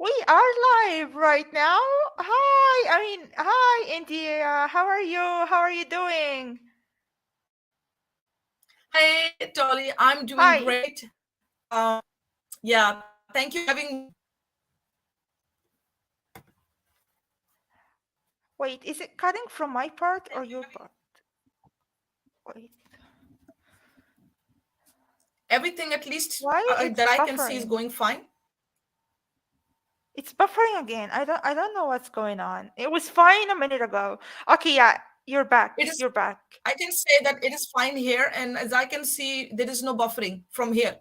We are live right now. Hi, India. How are you? How are you doing? Hey, Dolly, I'm doing Hi. great. Yeah, thank you for having me. Wait, is it cutting from my part or your part? Wait, Everything, at least why that it's I can see, is buffering? going fine. It's buffering again. I don't know what's going on. It was fine a minute ago. Okay, yeah, you're back. It is, You're back. I can say that it is fine here, and as I can see, there is no buffering from here.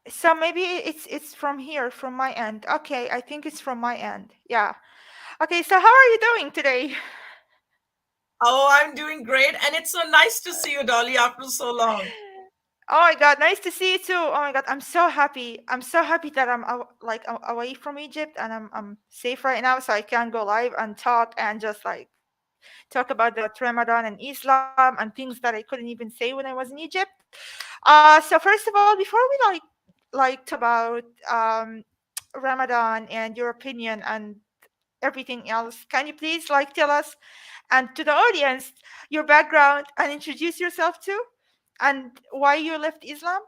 So maybe it's from here, from my end. Okay, I think it's from my end. Yeah. Okay, so how are you doing today? Oh, I'm doing great, and it's so nice to see you, Dolly, after so long. Oh my God, nice to see you too. Oh my God, I'm so happy. I'm so happy that I'm away from Egypt and I'm safe right now, so I can go live and talk and just like talk about the Ramadan and Islam and things that I couldn't even say when I was in Egypt. So first of all, before we like talk about Ramadan and your opinion and everything else, can you please like tell us and to the audience your background and introduce yourself too and why you left Islam?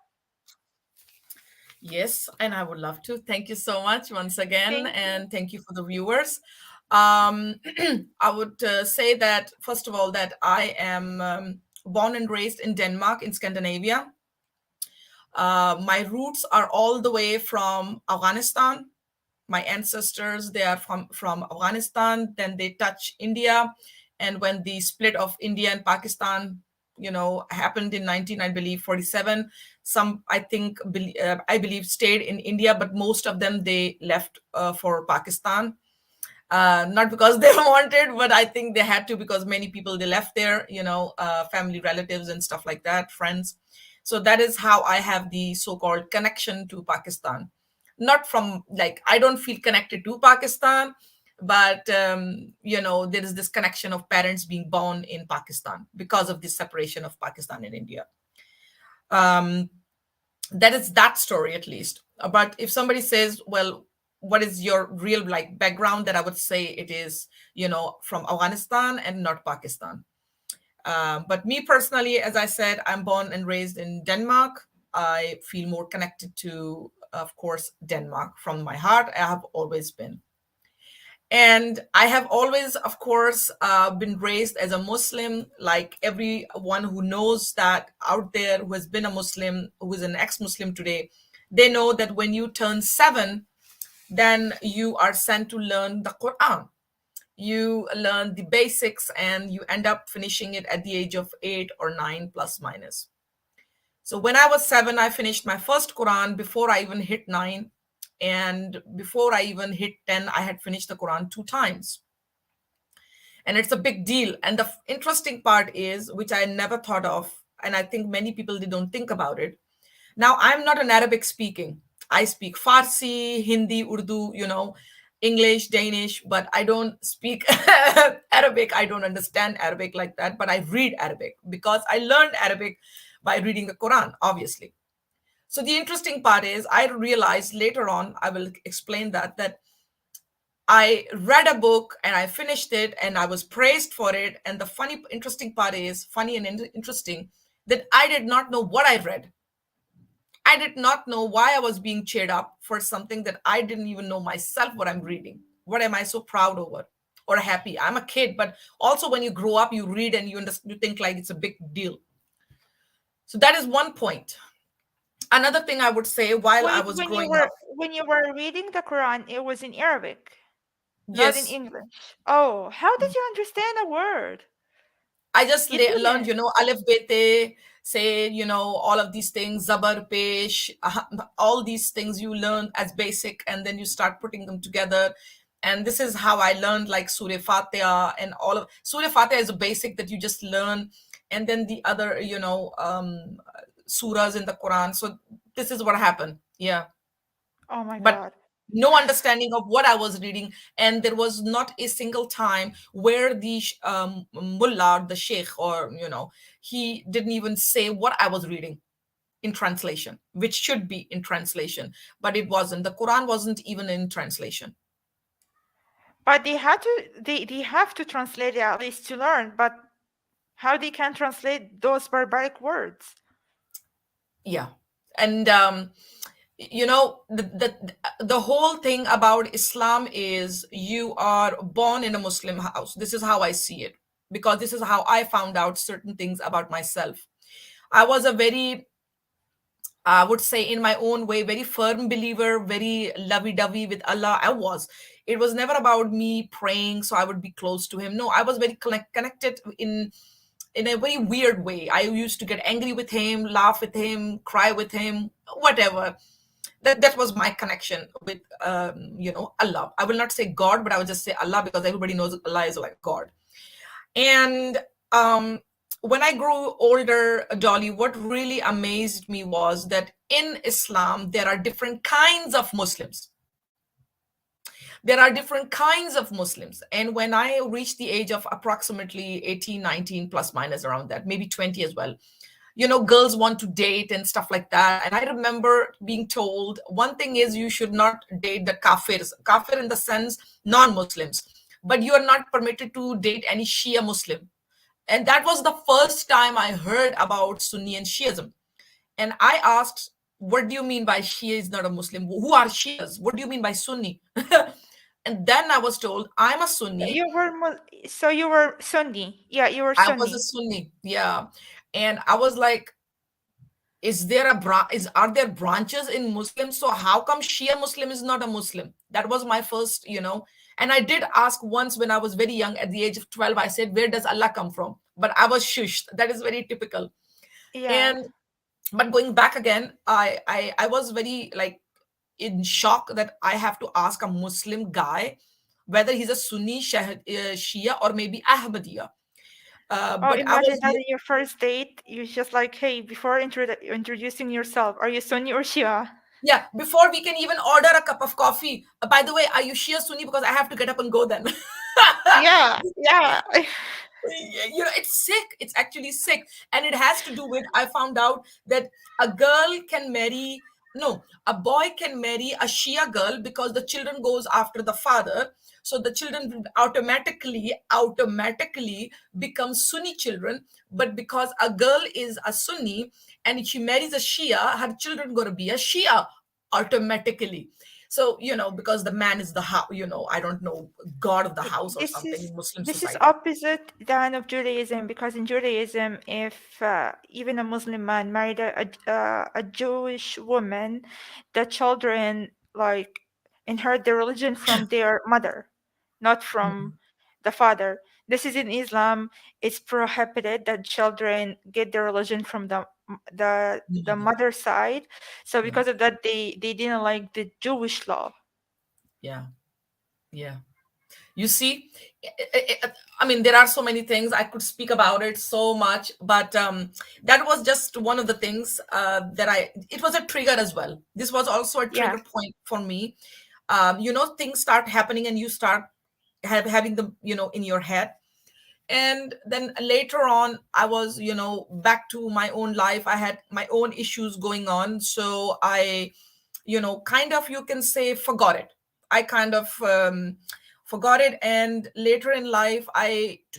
Yes, and I would love to. Thank you so much once again, Thank you. and thank you for the viewers. Um, I would say that, first of all, that I am born and raised in Denmark, in Scandinavia. My roots are all the way from Afghanistan. My ancestors, they are from Afghanistan. Then they touch India, and when the split of India and Pakistan, happened in 19, I believe, 47. Some, I believe, stayed in India, but most of them, they left for Pakistan. Not because they wanted, but I think they had to, because many people, they left there, family, relatives, and stuff like that, friends. So that is how I have the so-called connection to Pakistan. Not from, like, I don't feel connected to Pakistan, but there is this connection of parents being born in Pakistan because of this separation of Pakistan and India. um, that is that story, at least. But if somebody says, well, what is your real, like, background, that I would say it is, from Afghanistan and not Pakistan. But me personally, as I said, I'm born and raised in Denmark. I feel more connected to, of course, Denmark. From my heart, I have always been. And I have always, of course, been raised as a Muslim. Like everyone who knows that out there, who has been a Muslim, who is an ex-Muslim today, they know that when you turn 7, then you are sent to learn the Quran. You learn the basics, and you end up finishing it at the age of 8 or 9, plus minus. So when I was 7, I finished my first Quran before I even hit 9. And before I even hit 10, I had finished the Quran 2 times. And it's a big deal. And the interesting part is, which I never thought of, and I think many people, they don't think about it. Now, I'm not an Arabic speaking. I speak Farsi, Hindi, Urdu, English, Danish, but I don't speak Arabic. I don't understand Arabic like that, but I read Arabic because I learned Arabic by reading the Quran, obviously. So the interesting part is, I realized later on, I will explain that I read a book and I finished it and I was praised for it. And the funny, interesting part is, funny and interesting, that I did not know what I read. I did not know why I was being cheered up for something that I didn't even know myself what I'm reading. What am I so proud over or happy? I'm a kid, but also when you grow up, you read and you think like it's a big deal. So that is one point. Another thing I would say, while I Wait, was when you growing were up, when you were reading the Quran, it was in Arabic, not in yes, English. Oh, how did you understand a word? I just You learned, didn't. Aleph, Bete, say, all of these things, Zabar, Pesh, all these things you learn as basic, and then you start putting them together. And this is how I learned, like, Surah Fatiha, and all of Surah Fatiha is a basic that you just learn. And then the other, surahs in the Quran. So this is what happened. Yeah. Oh my But God. no understanding of what I was reading. And there was not a single time where the mullah, the sheikh, or, he didn't even say what I was reading. in translation, which should be in translation, but it wasn't. The Quran wasn't even in translation. But they have to translate it at least to learn. But how they can translate those barbaric words? Yeah. And the whole thing about Islam is you are born in a Muslim house. This is how I see it, because this is how I found out certain things about myself. I was a very, I would say, in my own way, very firm believer, very lovey-dovey with Allah. It was never about me praying so I would be close to him. No, I was very connected in a very weird way. I used to get angry with him, laugh with him, cry with him, whatever. That was my connection with Allah. I will not say God, but I would just say Allah, because everybody knows Allah is like God. And when I grew older, Dolly, what really amazed me was that in Islam there are different kinds of Muslims. There are different kinds of Muslims. And when I reached the age of approximately 18, 19, plus minus around that, maybe 20 as well, girls want to date and stuff like that. And I remember being told, one thing is you should not date the kafirs, kafir in the sense non-Muslims, but you are not permitted to date any Shia Muslim. And that was the first time I heard about Sunni and Shiism. And I asked, what do you mean by Shia is not a Muslim? Who are Shias? What do you mean by Sunni? And then I was told, I'm a Sunni. You were Sunni. Yeah, you were I Sunni. was a Sunni. Yeah. And I was like, are there branches in Muslims? So how come Shia Muslim is not a Muslim? That was my first, and I did ask once when I was very young, at the age of 12, I said, where does Allah come from? But I was shushed. That is very typical. Yeah. But going back again, I was very in shock that I have to ask a Muslim guy whether he's a Sunni, Shia, or maybe Ahmadiyya. But imagine that in your first date, you just like, hey, before introducing yourself, are you Sunni or Shia? Yeah, before we can even order a cup of coffee. By the way, are you Shia, Sunni? Because I have to get up and go then. Yeah. It's sick. It's actually sick. And it has to do with, I found out that a boy can marry a Shia girl because the children goes after the father. So the children automatically become Sunni children. But because a girl is a Sunni and she marries a Shia, her children going to be a Shia automatically. So, because the man is the house, I don't know, God of the house or something in Muslim society. This is opposite than of Judaism, because in Judaism, if even a Muslim man married a Jewish woman, the children inherit their religion from their mother, not from the father. This is in Islam. It's prohibited that children get their religion from the mother side. So because of that, they didn't like the Jewish law. Yeah. You see, I mean, there are so many things I could speak about it so much, but that was just one of the things it was a trigger as well. This was also a trigger point for me. Things start happening and you start having them, in your head. And then later on, I was, back to my own life. I had my own issues going on. So I, kind of, you can say, forgot it. I kind of forgot it. And later in life,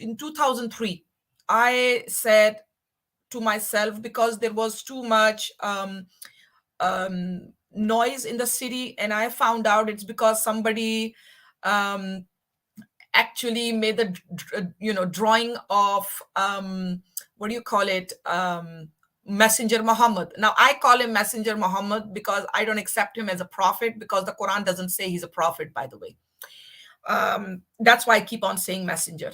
in 2003, I said to myself, because there was too much noise in the city, and I found out it's because somebody actually made the drawing of what do you call it, Messenger Muhammad. Now I call him Messenger Muhammad because I don't accept him as a prophet, because the Quran doesn't say he's a prophet, by the way. That's why I keep on saying messenger.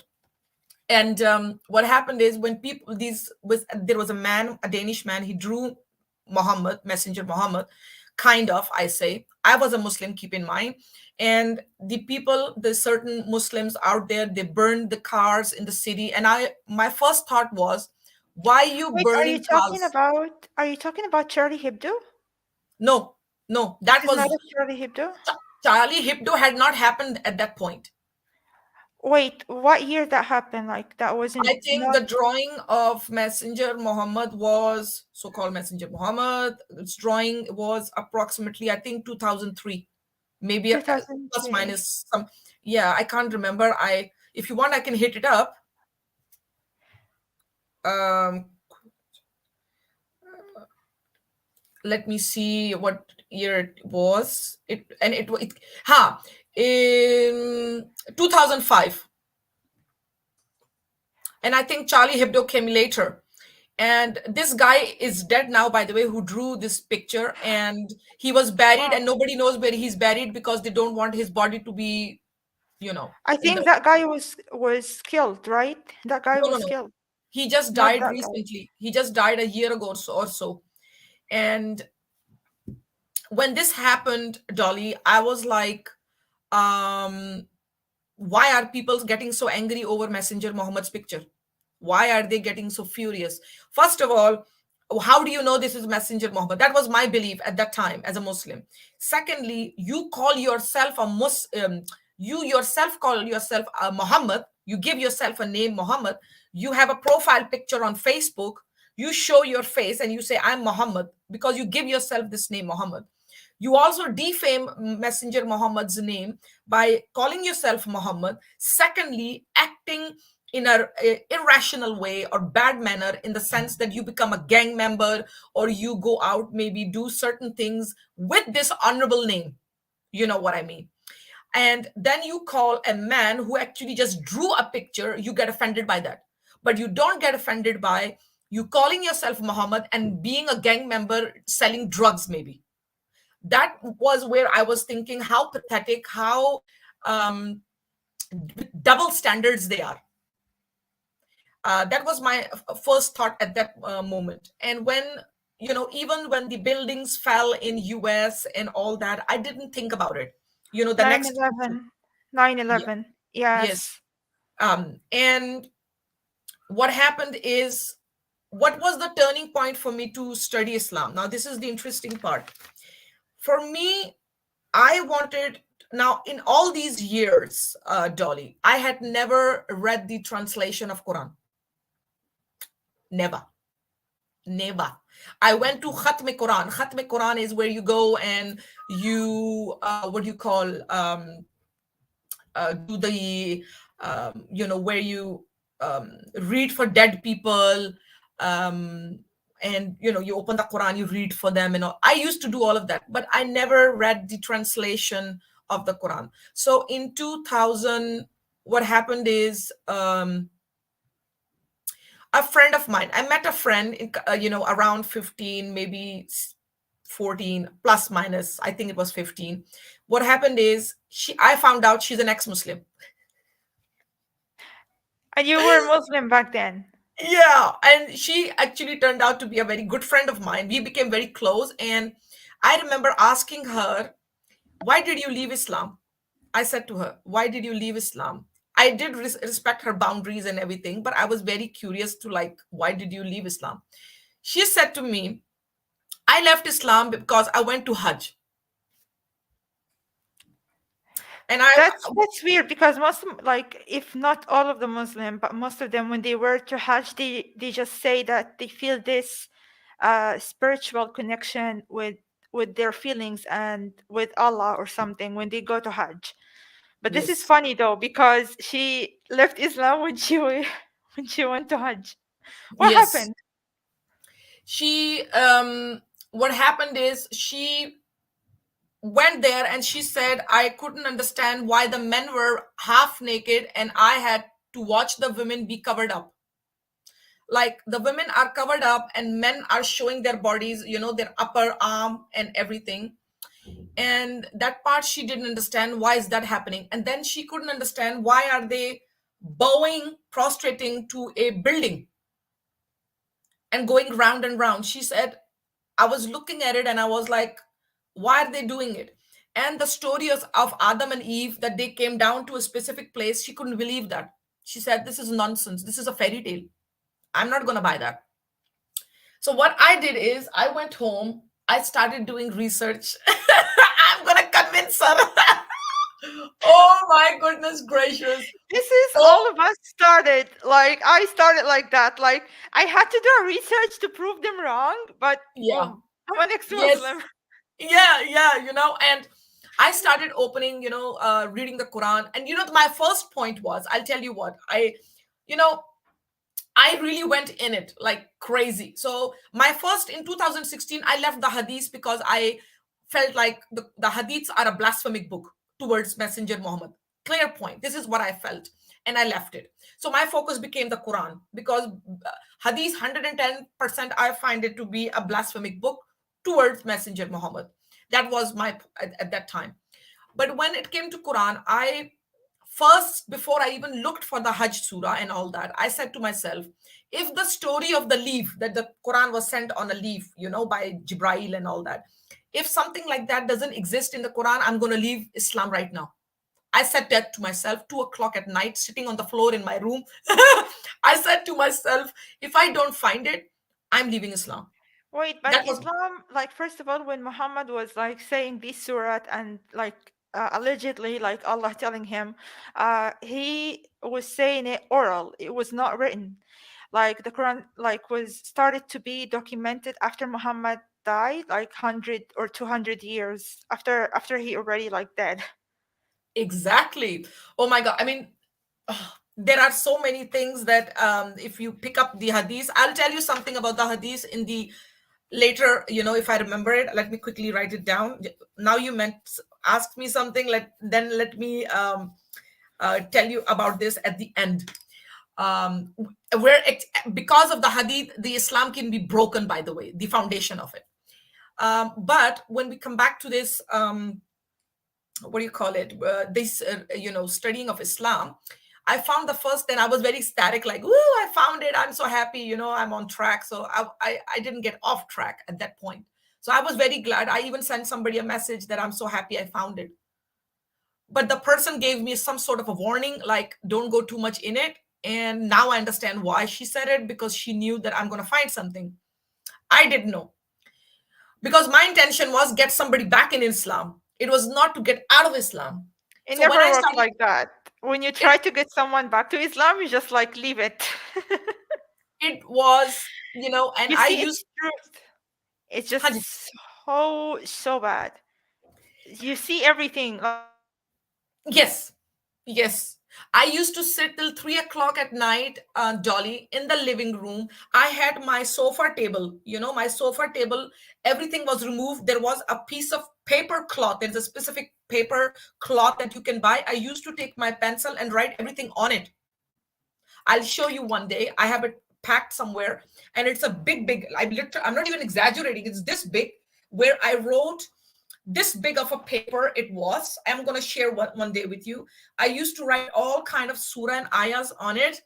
And what happened is, when there was a Danish man, he drew Muhammad, Messenger Muhammad, kind of, I say. I was a Muslim, keep in mind. And the certain Muslims out there, they burned the cars in the city. And my first thought was, why you burning cars? Are you talking about Charlie Hebdo? No, that was not Charlie Hebdo. Charlie Hebdo had not happened at that point. Wait, what year that happened? Like that wasn't I think not the drawing of Messenger Muhammad was so-called Messenger Muhammad. Its drawing was approximately, I think, 2003, maybe plus 2003. minus some. Yeah, I can't remember. If you want, I can hit it up. Let me see what year it was. In 2005. And I think Charlie Hebdo came later. And this guy is dead now, by the way, who drew this picture. And he was buried, Wow. and nobody knows where he's buried because they don't want his body to be, I in think the. that guy was killed, right? That guy No, no, was no. killed. He just Not died that guy. recently. He just died a year ago or so. And when this happened, Dolly, I was like, why are people getting so angry over Messenger Muhammad's picture? Why are they getting so furious? First of all, how do you know this is Messenger Muhammad? That was my belief at that time as a Muslim. Secondly, you call yourself a Muslim. You yourself call yourself a Muhammad. You give yourself a name Muhammad. You have a profile picture on Facebook. You show your face and you say, I'm Muhammad, because you give yourself this name Muhammad. You also defame Messenger Muhammad's name by calling yourself Muhammad. Secondly, acting in a irrational way or bad manner, in the sense that you become a gang member or you go out, maybe do certain things with this honorable name. You know what I mean? And then you call a man who actually just drew a picture, you get offended by that. But you don't get offended by you calling yourself Muhammad and being a gang member selling drugs, maybe. That was where I was thinking how pathetic, how double standards they are. That was my first thought at that moment. And when, even when the buildings fell in US and all that, I didn't think about it. The 9/11. 9/11. yes. Yes. And what happened is, what was the turning point for me to study Islam? Now, this is the interesting part. For me, I wanted, now in all these years, Dolly, I had never read the translation of Quran. Never. I went to Khatm Quran. Khatm Quran is where you go and you, what do you call, do the, where you read for dead people, and you open the Quran, you read for them, and all. I used to do all of that, but I never read the translation of the Quran. So in 2000, what happened is, a friend of mine, I met a friend in, around 15, maybe 14, plus minus, I think it was 15. What happened is, I found out she's an ex-Muslim. And you were Muslim back then. Yeah, and she actually turned out to be a very good friend of mine. We became very close, and I remember asking her, why did you leave Islam? I said to her, why did you leave Islam? I did respect her boundaries and everything, but I was very curious to, like, why did you leave Islam? She said to me, I left Islam because I went to Hajj. And That's weird, because Muslim, like, if not all of the Muslim, but most of them, when they were to Hajj, they just say that they feel this spiritual connection with their feelings and with Allah or something when they go to Hajj. But this is Yes. funny though, because she left Islam when she when she went to Hajj. What Yes. happened? She what happened is, she went there and she said, I couldn't understand why the men were half naked and I had to watch the women be covered up. Like, the women are covered up and men are showing their bodies, their upper arm and everything. And that part she didn't understand, why is that happening? And then she couldn't understand, why are they bowing, prostrating to a building and going round and round? She said, I was looking at it and I was like, why are they doing it? And the story of Adam and Eve, that they came down to a specific place, she couldn't believe that. She said, this is nonsense. This is a fairy tale. I'm not going to buy that. So what I did is, I went home, I started doing research. I'm going to convince her. Oh my goodness gracious. This is So all of us started. Like I started like that. Like I had to do a research to prove them wrong, but yeah, boom, I'm an yes, ex-Muslim. yeah, and I started opening, reading the Quran. And my first point was, I'll tell you what, you know, I really went in it like crazy. So my first in 2016, I left the hadiths because I felt like the hadiths are a blasphemic book towards Messenger Muhammad. Clear point. This is what I felt. And I left it. So my focus became the Quran because hadith 110% I find it to be a blasphemic book towards Messenger Muhammad. That was my at that time. But when it came to Quran, I first, before I even looked for the Hajj surah and all that, I said to myself, if the story of the leaf, that the Quran was sent on a leaf, by Jibrail and all that, if something like that doesn't exist in the Quran, I'm going to leave Islam right now. I said that to myself, 2 o'clock at night, sitting on the floor in my room. I said to myself, if I don't find it, I'm leaving Islam. Wait, but That was Islam, like first of all, when Muhammad was like saying this surah and like allegedly, like Allah telling him, he was saying it oral. It was not written. Like the Quran, like was started to be documented after Muhammad died, like 100 or 200 years after he already like dead. exactly. Oh my God. I mean, there are so many things that if you pick up the hadith, I'll tell you something about the hadith in the later, if I remember it. Let me quickly write it down. Now you meant ask me something, let me tell you about this at the end. Where because of the hadith, the Islam can be broken, by the way, the foundation of it. But when we come back to this, what do you call it, this studying of Islam, I found the first, then I was very ecstatic, like, "Woo, I found it, I'm so happy, I'm on track." So I didn't get off track at that point. So I was very glad. I even sent somebody a message that I'm so happy I found it. But the person gave me some sort of a warning, like, don't go too much in it. And now I understand why she said it, because she knew that I'm going to find something. I didn't know, because my intention was get somebody back in Islam. It was not to get out of Islam. It So when never I worked started, like that. When you it try to get someone back to Islam, you just like leave it. it was, and You I see, it's used, truth. It's Haji, just so bad. You see everything. yes, yes. I used to sit till 3 o'clock at night, Dolly, in the living room. I had my sofa table, my sofa table, everything was removed. There was a piece of paper cloth. There's a specific paper cloth that you can buy. I used to take my pencil and write everything on it. I'll show you one day. I have it packed somewhere, and it's a big. I'm not even exaggerating. It's this big, where I wrote this big of a paper. It was. I'm gonna share one day with you. I used to write all kind of surah and ayahs on it,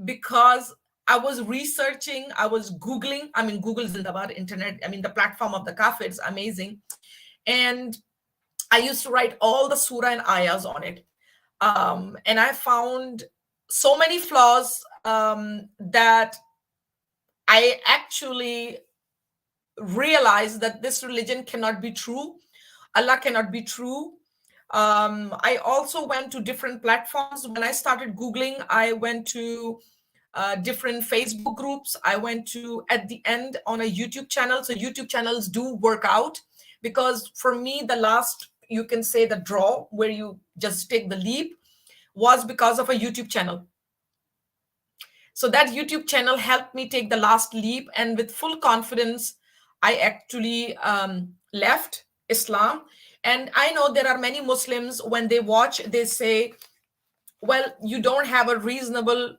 because I was researching. I was googling. I mean, Google Zindabad, internet. I mean, the platform of the kafir is amazing, and I used to write all the surah and ayahs on it. And I found so many flaws, that I actually realized that this religion cannot be true. Allah cannot be true. I also went to different platforms. When I started Googling, I went to different Facebook groups. I went to, at the end, on a YouTube channel. So YouTube channels do work out, because for me, the last, you can say, the draw, where you just take the leap, was because of a YouTube channel. So that YouTube channel helped me take the last leap, and with full confidence, I actually left Islam. And I know there are many Muslims, when they watch, they say, well, you don't have a reasonable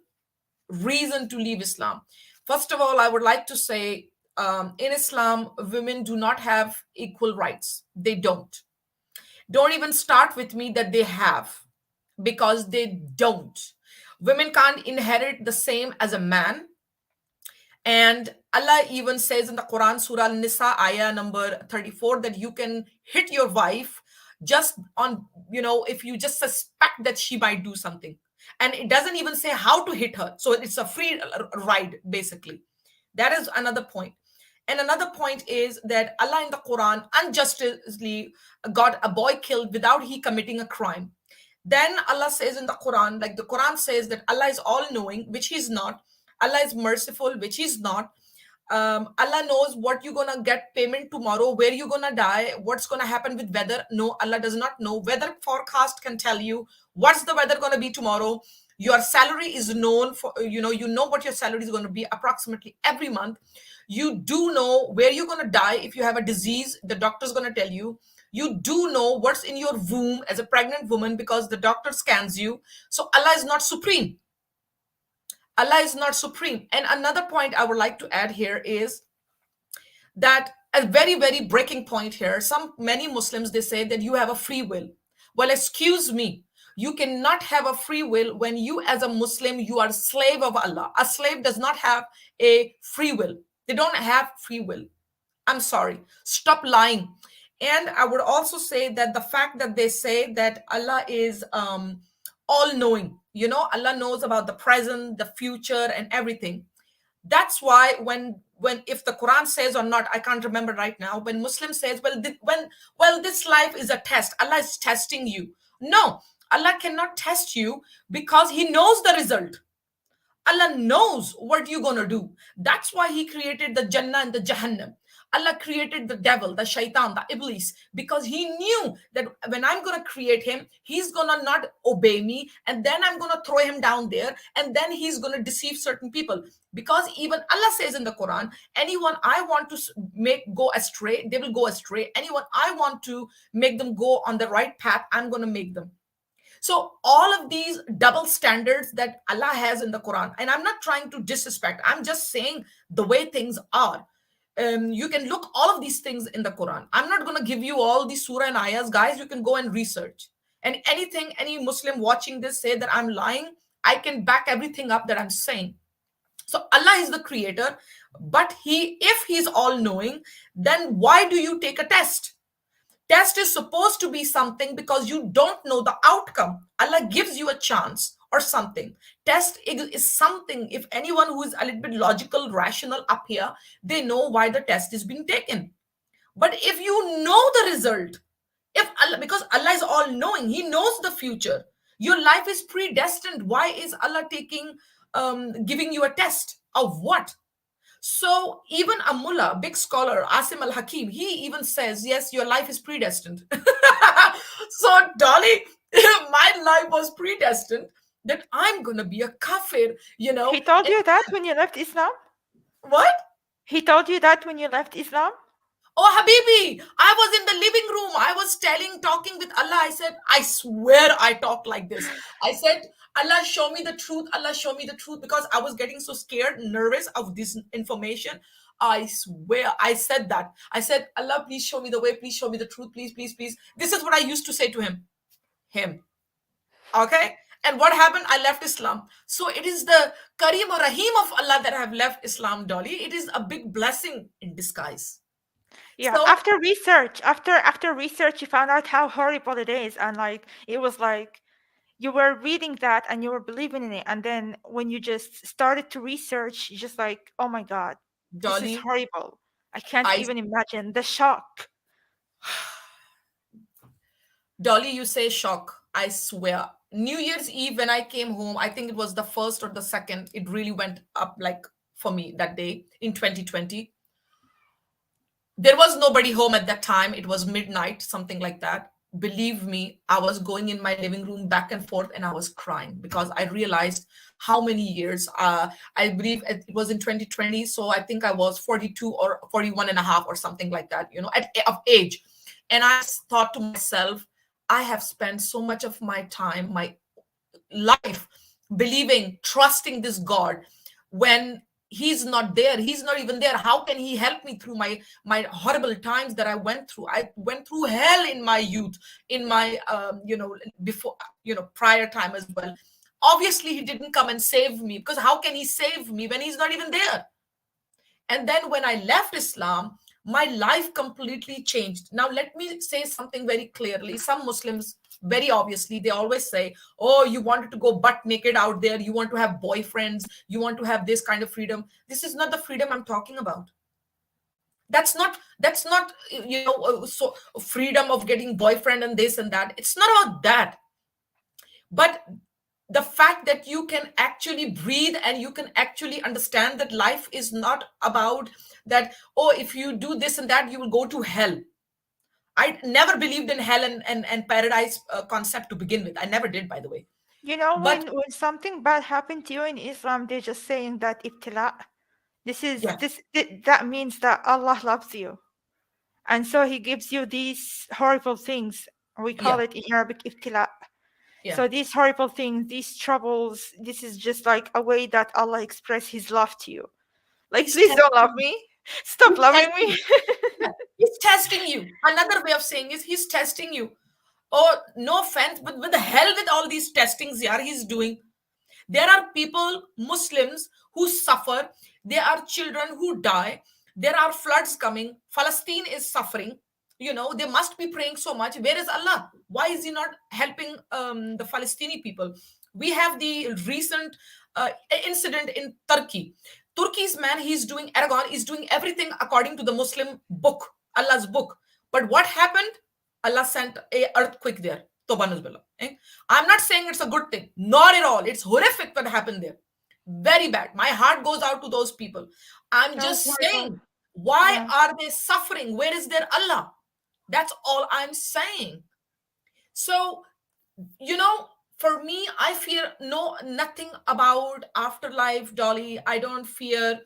reason to leave Islam. First of all, I would like to say, in Islam, women do not have equal rights. They don't. Don't even start with me that they have, because they don't. Women can't inherit the same as a man. And Allah even says in the Quran, Surah Al-Nisa, ayah number 34, that you can hit your wife just on, if you just suspect that she might do something. And it doesn't even say how to hit her. So it's a free ride, basically. That is another point. And another point is that Allah in the Quran unjustly got a boy killed without he committing a crime. Then Allah says in the Quran, like the Quran says that Allah is all-knowing, which He's not. Allah is merciful, which He's not. Allah knows what you're gonna get payment tomorrow, where you're gonna die, what's gonna happen with weather. No, Allah does not know. Weather forecast can tell you what's the weather gonna be tomorrow. Your salary is known for, you know what your salary is gonna be approximately every month. You do know where you're gonna die. If you have a disease, the doctor's gonna tell you. You do know what's in your womb as a pregnant woman because the doctor scans you. So Allah is not supreme. Allah is not supreme. And another point I would like to add here is that a very, very breaking point here. Many Muslims, they say that you have a free will. Well, excuse me. You cannot have a free will when you as a Muslim, you are a slave of Allah. A slave does not have a free will. They don't have free will. I'm sorry. Stop lying. And I would also say that the fact that they say that Allah is all-knowing, Allah knows about the present, the future, and everything. That's why when if the Quran says or not, I can't remember right now, when Muslim says, well, this life is a test, Allah is testing you. No, Allah cannot test you because He knows the result. Allah knows what you're going to do. That's why He created the Jannah and the Jahannam. Allah created the devil, the shaitan, the iblis, because He knew that when I'm going to create him, he's going to not obey me, and then I'm going to throw him down there, and then he's going to deceive certain people. Because even Allah says in the Quran, anyone I want to make go astray, they will go astray. Anyone I want to make them go on the right path, I'm going to make them. So all of these double standards that Allah has in the Quran, and I'm not trying to disrespect, I'm just saying the way things are. You can look all of these things in the Quran. I'm not going to give you all the surah and ayahs. Guys, you can go and research. And anything, any Muslim watching this say that I'm lying, I can back everything up that I'm saying. So Allah is the creator, but if He's all-knowing, then why do you take a test? Test is supposed to be something because you don't know the outcome. Allah gives you a chance or something. Test is something, if anyone who is a little bit logical, rational up here, they know why the test is being taken. But if you know the result, because Allah is all-knowing, He knows the future. Your life is predestined. Why is Allah giving you a test of what? So even a mullah, big scholar, Asim al-Hakim, he even says, yes, your life is predestined. So Dolly, my life was predestined that I'm going to be a kafir, He told you that when you left Islam? What? He told you that when you left Islam? Oh, Habibi, I was in the living room. I was talking with Allah. I said, I swear I talk like this. I said, Allah, show me the truth. Allah, show me the truth, because I was getting so scared, nervous of this information. I swear I said that. I said, Allah, please show me the way. Please show me the truth. Please, please, please. This is what I used to say to him. Okay? And what happened? I left Islam. So it is the Kareem or Rahim of Allah that I have left Islam, Dolly. It is a big blessing in disguise. Yeah, so, after research, you found out how horrible it is. And it was like, you were reading that and you were believing in it. And then when you just started to research, you're just like, oh my God, Dolly, this is horrible. I can't even imagine the shock. Dolly, you say shock. I swear. New Year's Eve, when I came home, I think it was the 1st or the 2nd, it really went up for me that day in 2020. There was nobody home at that time. It was midnight, something like that. Believe me, I was going in my living room back and forth and I was crying because I realized how many years. I believe it was in 2020. So I think I was 42 or 41 and a half or something like that, of age. And I thought to myself, I have spent so much of my time, my life, believing, trusting this God when He's not there. He's not even there. How can He help me through my horrible times that I went through? I went through hell in my youth, in my, before, prior time as well. Obviously, He didn't come and save me, because how can He save me when He's not even there? And then when I left Islam, my life completely changed. Now, let me say something very clearly. Some Muslims, very obviously, they always say, oh, you wanted to go butt naked out there. You want to have boyfriends. You want to have this kind of freedom. This is not the freedom I'm talking about. That's not, so freedom of getting boyfriend and this and that. It's not about that. But the fact that you can actually breathe and you can actually understand that life is not about that, oh, if you do this and that, you will go to hell. I never believed in hell and paradise concept to begin with. I never did, by the way. You know, But when something bad happened to you in Islam, they're just saying that ibtila. yeah, That means that Allah loves you. And so he gives you these horrible things. We call yeah, it in Arabic ibtila. yeah. So these horrible things, these troubles, this is just like a way that Allah express his love to you. Like, He's please don't love testing me. Stop He's loving testing me. you. Yeah, he's testing you. Another way of saying is he's testing you. Oh, no offense, but with the hell with all these testings, yeah, he's doing. There are people, Muslims, who suffer. There are children who die. There are floods coming. Palestine is suffering. They must be praying so much. Where is Allah? Why is he not helping the Palestinian people? We have the recent incident in Turkey. Turkey's man, he's doing Aragon, is doing everything according to the Muslim book, Allah's book. But what happened? Allah sent a earthquake there. Tobanuzbillah. I'm not saying it's a good thing. Not at all. It's horrific what happened there. Very bad. My heart goes out to those people. I'm That was just horrible. saying, why Yeah. are they suffering? Where is their Allah? That's all I'm saying. So, for me, I fear nothing about afterlife, Dolly. I don't fear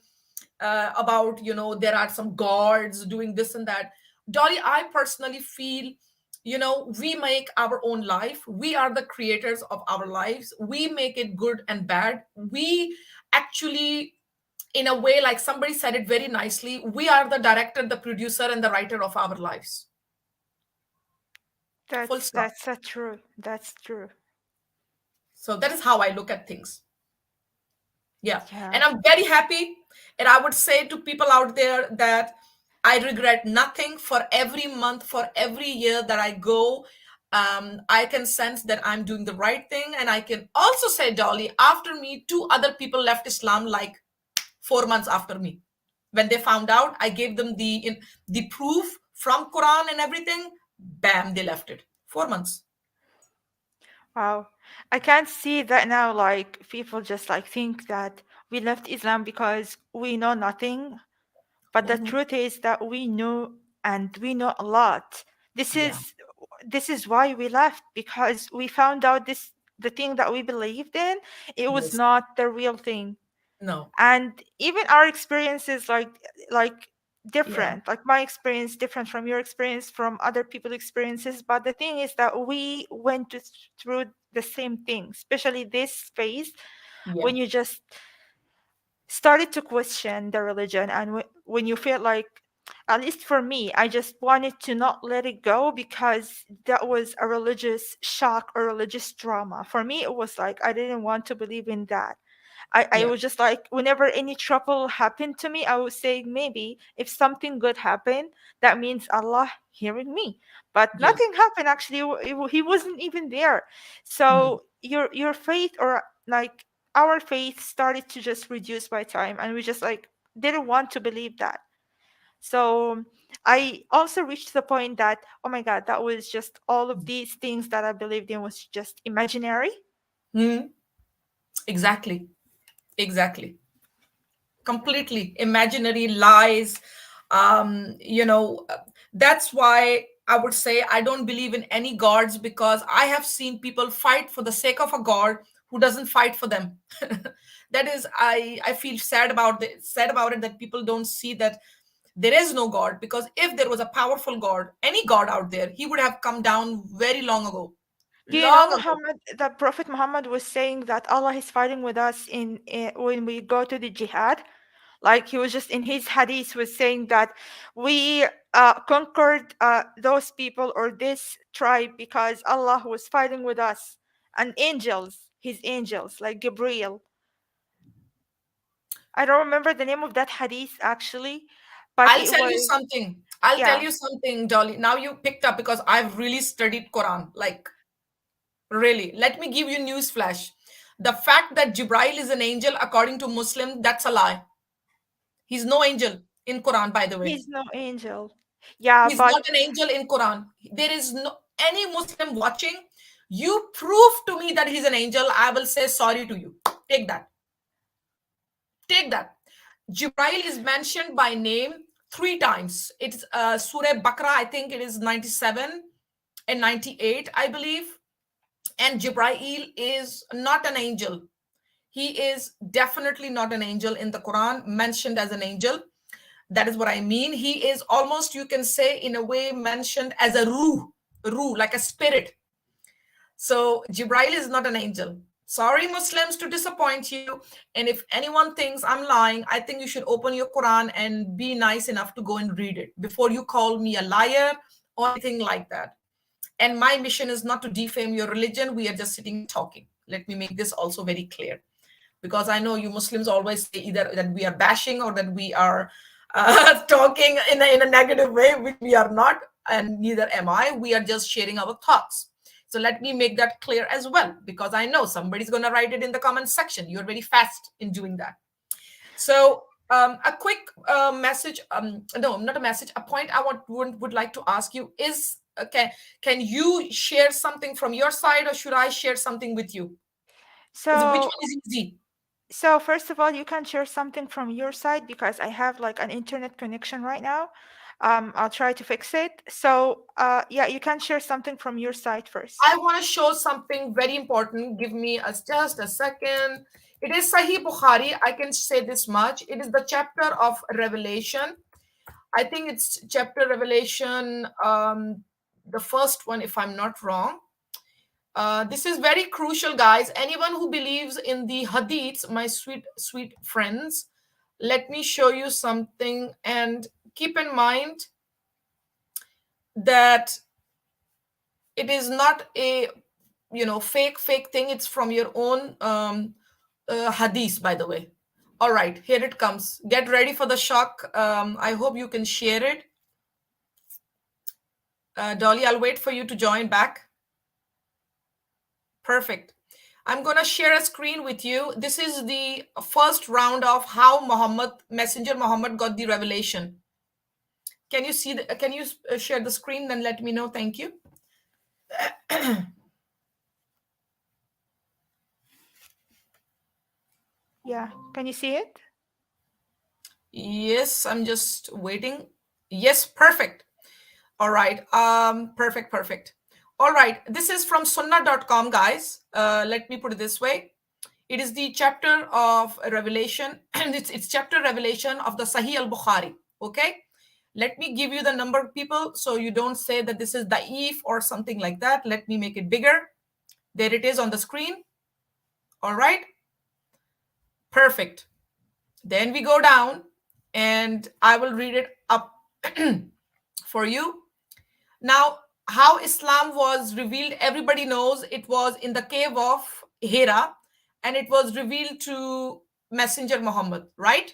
about, there are some gods doing this and that. Dolly, I personally feel, we make our own life. We are the creators of our lives. We make it good and bad. We actually, in a way, like somebody said it very nicely, we are the director, the producer, and the writer of our lives. Full stop. That's so true. That's true. So that is how I look at things. Yeah. Yeah. And I'm very happy. And I would say to people out there that I regret nothing. For every month, for every year that I go, I can sense that I'm doing the right thing. And I can also say, Dolly, after me, 2 other people left Islam like 4 months after me. When they found out, I gave them the proof from Quran and everything. Bam, they left it. 4 months. Wow. I can't see that now, like people just like think that we left Islam because we know nothing. But the truth is that we know, and we know a lot. This Yeah. is why we left, because we found out the thing that we believed in, it was Yes. not the real thing. No. And even our experiences like different, like my experience different from your experience, from other people's experiences. But the thing is that we went through the same thing, especially this phase when you just started to question the religion, and when you feel like, at least for me, I just wanted to not let it go, because that was a religious shock or religious trauma. For me, it was like I didn't want to believe in that. I was just like, whenever any trouble happened to me, I would say, maybe if something good happened, that means Allah hearing me. But Yes. nothing happened, actually. He wasn't even there. So your faith, or like our faith, started to just reduce by time, and we just like didn't want to believe that. So I also reached the point that, oh my God, that was just all of these things that I believed in was just imaginary. Exactly. Completely imaginary lies. That's why I would say I don't believe in any gods, because I have seen people fight for the sake of a god who doesn't fight for them. That is, I feel sad about it that people don't see that there is no god, because if there was a powerful god, any god out there, he would have come down very long ago. Do you know Long ago. the Prophet Muhammad was saying that Allah is fighting with us in when we go to the jihad? Like, he was just in his hadith was saying that we conquered those people or this tribe because Allah was fighting with us, and angels, his angels, like Gabriel. I don't remember the name of that hadith actually, but I'll it tell you was, something. I'll yeah. tell you something, Dolly. Now you picked up, because I've really studied Quran. Like, really. Let me give you news flash. The fact that Jibril is an angel, according to Muslim, that's a lie. He's no angel. in Quran, by the way. He's no angel. Yeah, He's but not an angel in Quran. There is no any Muslim watching. You prove to me that he's an angel, I will say sorry to you. Take that. Take that. Jibril is mentioned by name 3 times. It's Surah Baqarah, I think it is 97 and 98, I believe. And Jibril is not an angel. He is definitely not an angel in the Quran, mentioned as an angel. That is what I mean. He is almost, you can say, in a way, mentioned as a ruh, like a spirit. So Jibril is not an angel. Sorry, Muslims, to disappoint you. And if anyone thinks I'm lying, I think you should open your Quran and be nice enough to go and read it before you call me a liar or anything like that. And my mission is not to defame your religion. We are just sitting talking. Let me make this also very clear. Because I know you Muslims always say either that we are bashing or that we are talking in a negative way, which we are not, and neither am I. We are just sharing our thoughts. So let me make that clear as well, because I know somebody's going to write it in the comment section. You're very fast in doing that. So a quick message, no, not a message, a point I would like to ask you is, can you share something from your side, or should I share something with you? Which so one is easy? so first of all, you can share something from your side because I have like an internet connection right now. I'll try to fix it. So yeah, you can share something from your side first. I want to show something very important. Give me just a second. It is Sahih Bukhari. I can say this much. It is the chapter of Revelation. I think it's chapter Revelation, the first one, if I'm not wrong. This is very crucial, guys. Anyone who believes in the hadiths, my sweet, sweet friends, let me show you something. And keep in mind that it is not a fake thing. It's from your own hadith, by the way. All right, here it comes. Get ready for the shock. I hope you can share it. Dolly, I'll wait for you to join back. Perfect. I'm going to share a screen with you. This is the first round of how Messenger Muhammad got the revelation. Can you see can you share the screen? Then let me know. Thank you. Yeah, can you see it? Yes, I'm just waiting. Yes, perfect. All right. Perfect. All right. This is from sunnah.com, guys. Let me put it this way. It is the chapter of Revelation, and it's chapter Revelation of the Sahih al-Bukhari. Okay. Let me give you the number, people, so you don't say that this is da'if or something like that. Let me make it bigger. There it is on the screen. All right. Perfect. Then we go down and I will read it up for you. Now, how Islam was revealed, everybody knows it was in the cave of Hira, and it was revealed to Messenger Muhammad, right?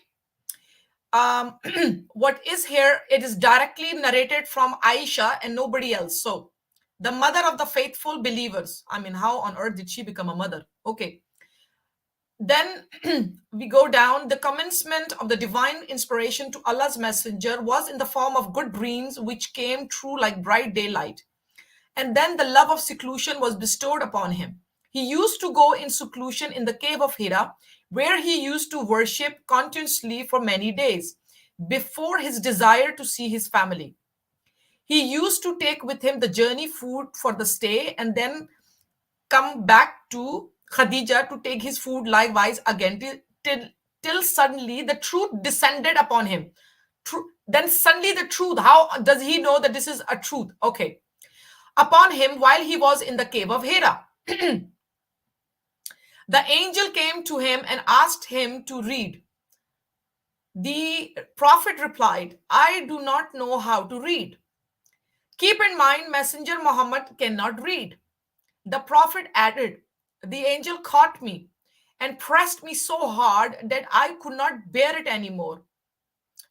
What is here, it is directly narrated from Aisha and nobody else. So the mother of the faithful believers. I mean, how on earth did she become a mother? Okay. Then we go down. The commencement of the divine inspiration to Allah's messenger was in the form of good dreams, which came true like bright daylight. And then the love of seclusion was bestowed upon him. He used to go in seclusion in the cave of Hira, where he used to worship continuously for many days, before his desire to see his family. He used to take with him the journey food for the stay, and then come back to Khadija to take his food likewise again, till suddenly the truth descended upon him. Then suddenly the truth, how does he know that this is a truth? Okay. Upon him while he was in the cave of Hira. The angel came to him and asked him to read. The prophet replied, I do not know how to read. Keep in mind, Messenger Muhammad cannot read. The prophet added, the angel caught me and pressed me so hard that I could not bear it anymore.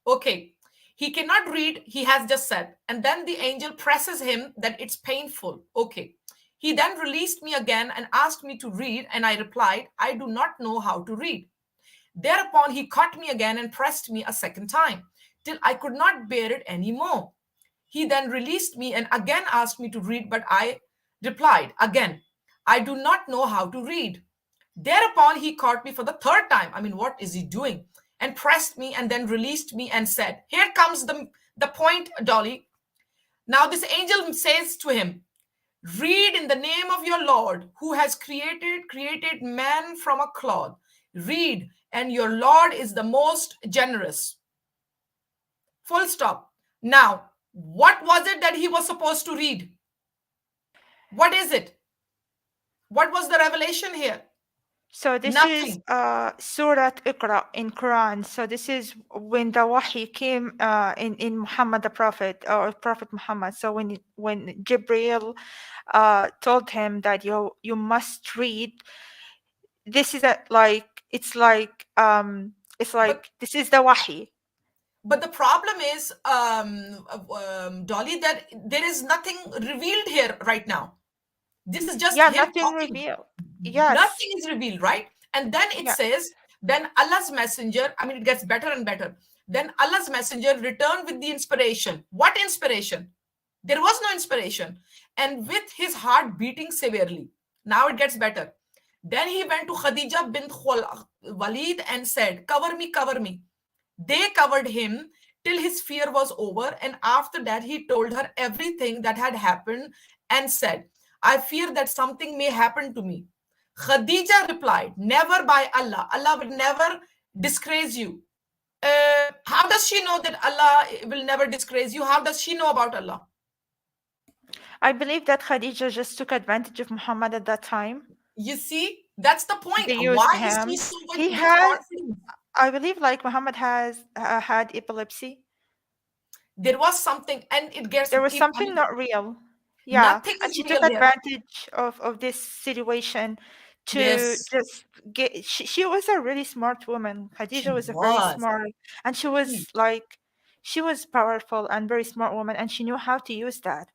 Okay, he cannot read, he has just said. And then the angel presses him that it's painful. Okay. He then released me again and asked me to read, and I replied, I do not know how to read. Thereupon he caught me again and pressed me a second time, till I could not bear it anymore. He then released me and again asked me to read, but I replied again, I do not know how to read. Thereupon he caught me for the third time. I mean, what is he doing? And pressed me and then released me and said, here comes the point, Dolly. Now this angel says to him, read in the name of your Lord who has created man from a cloth. Read, and your Lord is the most generous. Full stop. Now, what was it that he was supposed to read? What is it? What was the revelation here? So this Nothing. is Surah Iqra in Quran. So this is when the wahi came in Muhammad the Prophet, or Prophet Muhammad. So when Jibril told him that you must read, this is it's like this is the wahi. But the problem is, Dolly, that there is nothing revealed here right now. This is just him nothing talking. revealed. Yes. Nothing is revealed, right? And then it says, then Allah's messenger, I mean, it gets better and better. Then Allah's messenger returned with the inspiration. What inspiration? There was no inspiration. And with his heart beating severely. Now it gets better. Then he went to Khadija bint Walid and said, cover me, cover me. They covered him till his fear was over. And after that, he told her everything that had happened and said, I fear that something may happen to me. Khadija replied, never, by Allah. Allah will never disgrace you. How does she know that Allah will never disgrace you? How does she know about Allah? I believe that Khadija just took advantage of Muhammad at that time. You see, that's the point. They used Why him. is he so He with had, confidence? I believe, like Muhammad has had epilepsy. There was something, and it gets. There was something not real. Yeah, Nothing and is she real took here. advantage of this situation to just get. She was a really smart woman. Khadija was a very smart, and she was she was powerful and very smart woman, and she knew how to use that.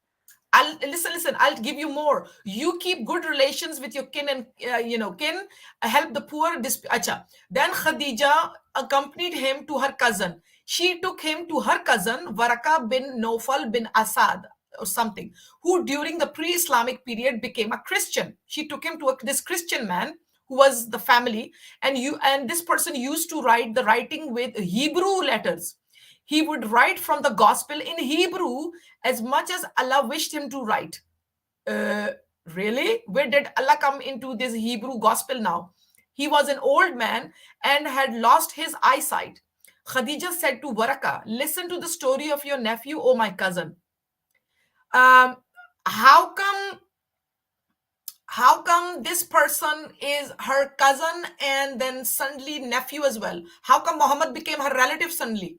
Listen, I'll give you more. You keep good relations with your kin and kin, help the poor. Then Khadija accompanied him to her cousin. She took him to her cousin Waraka bin Nawfal bin Asad or something, who during the pre-Islamic period became a Christian. She took him to this Christian man who was the family, and this person used to write the writing with Hebrew letters. He would write from the gospel in Hebrew as much as Allah wished him to write. Really? Where did Allah come into this Hebrew gospel now? He was an old man and had lost his eyesight. Khadija said to Waraka, listen to the story of your nephew, oh my cousin. How come this person is her cousin and then suddenly nephew as well? How come Muhammad became her relative suddenly?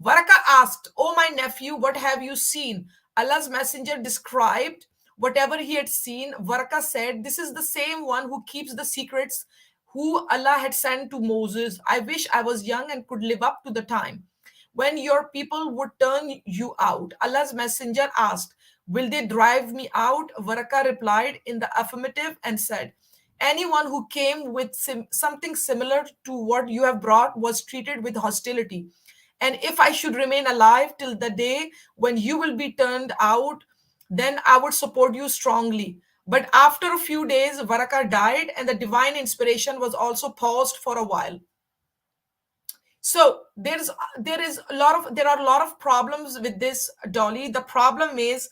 Waraka asked, oh my nephew, what have you seen? Allah's messenger described whatever he had seen. Waraka said, this is the same one who keeps the secrets who Allah had sent to Moses. I wish I was young and could live up to the time when your people would turn you out. Allah's messenger asked, will they drive me out? Waraka replied in the affirmative and said, anyone who came with something similar to what you have brought was treated with hostility. And if I should remain alive till the day when you will be turned out, then I would support you strongly. But after a few days, Waraka died and the divine inspiration was also paused for a while. So there are a lot of problems with this, Dolly. The problem is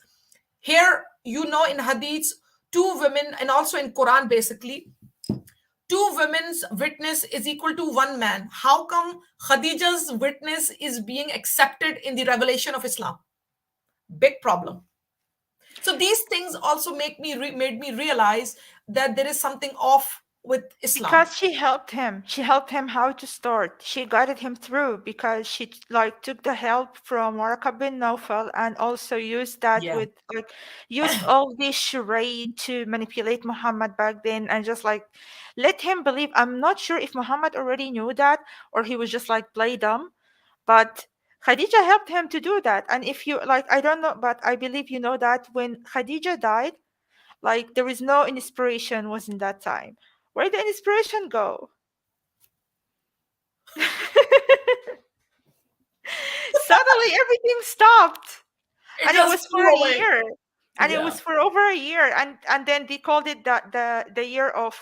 here, in hadiths, two women, and also in Quran, basically, two women's witness is equal to one man. How come Khadija's witness is being accepted in the revelation of Islam? Big problem. So these things also made me realize that there is something off with Islam. Because she helped him. She helped him how to start. She guided him through because she took the help from Waraka bin Nawfal and also used that used all this charade to manipulate Muhammad back then and just let him believe. I'm not sure if Muhammad already knew that or he was just play dumb, but Khadija helped him to do that. And if you I don't know, but I believe you know that when Khadija died, there is no inspiration was in that time. Where did the inspiration go? suddenly everything stopped. And it was for flew a away. year. And it Yeah. was for over a year. And then they called it the year of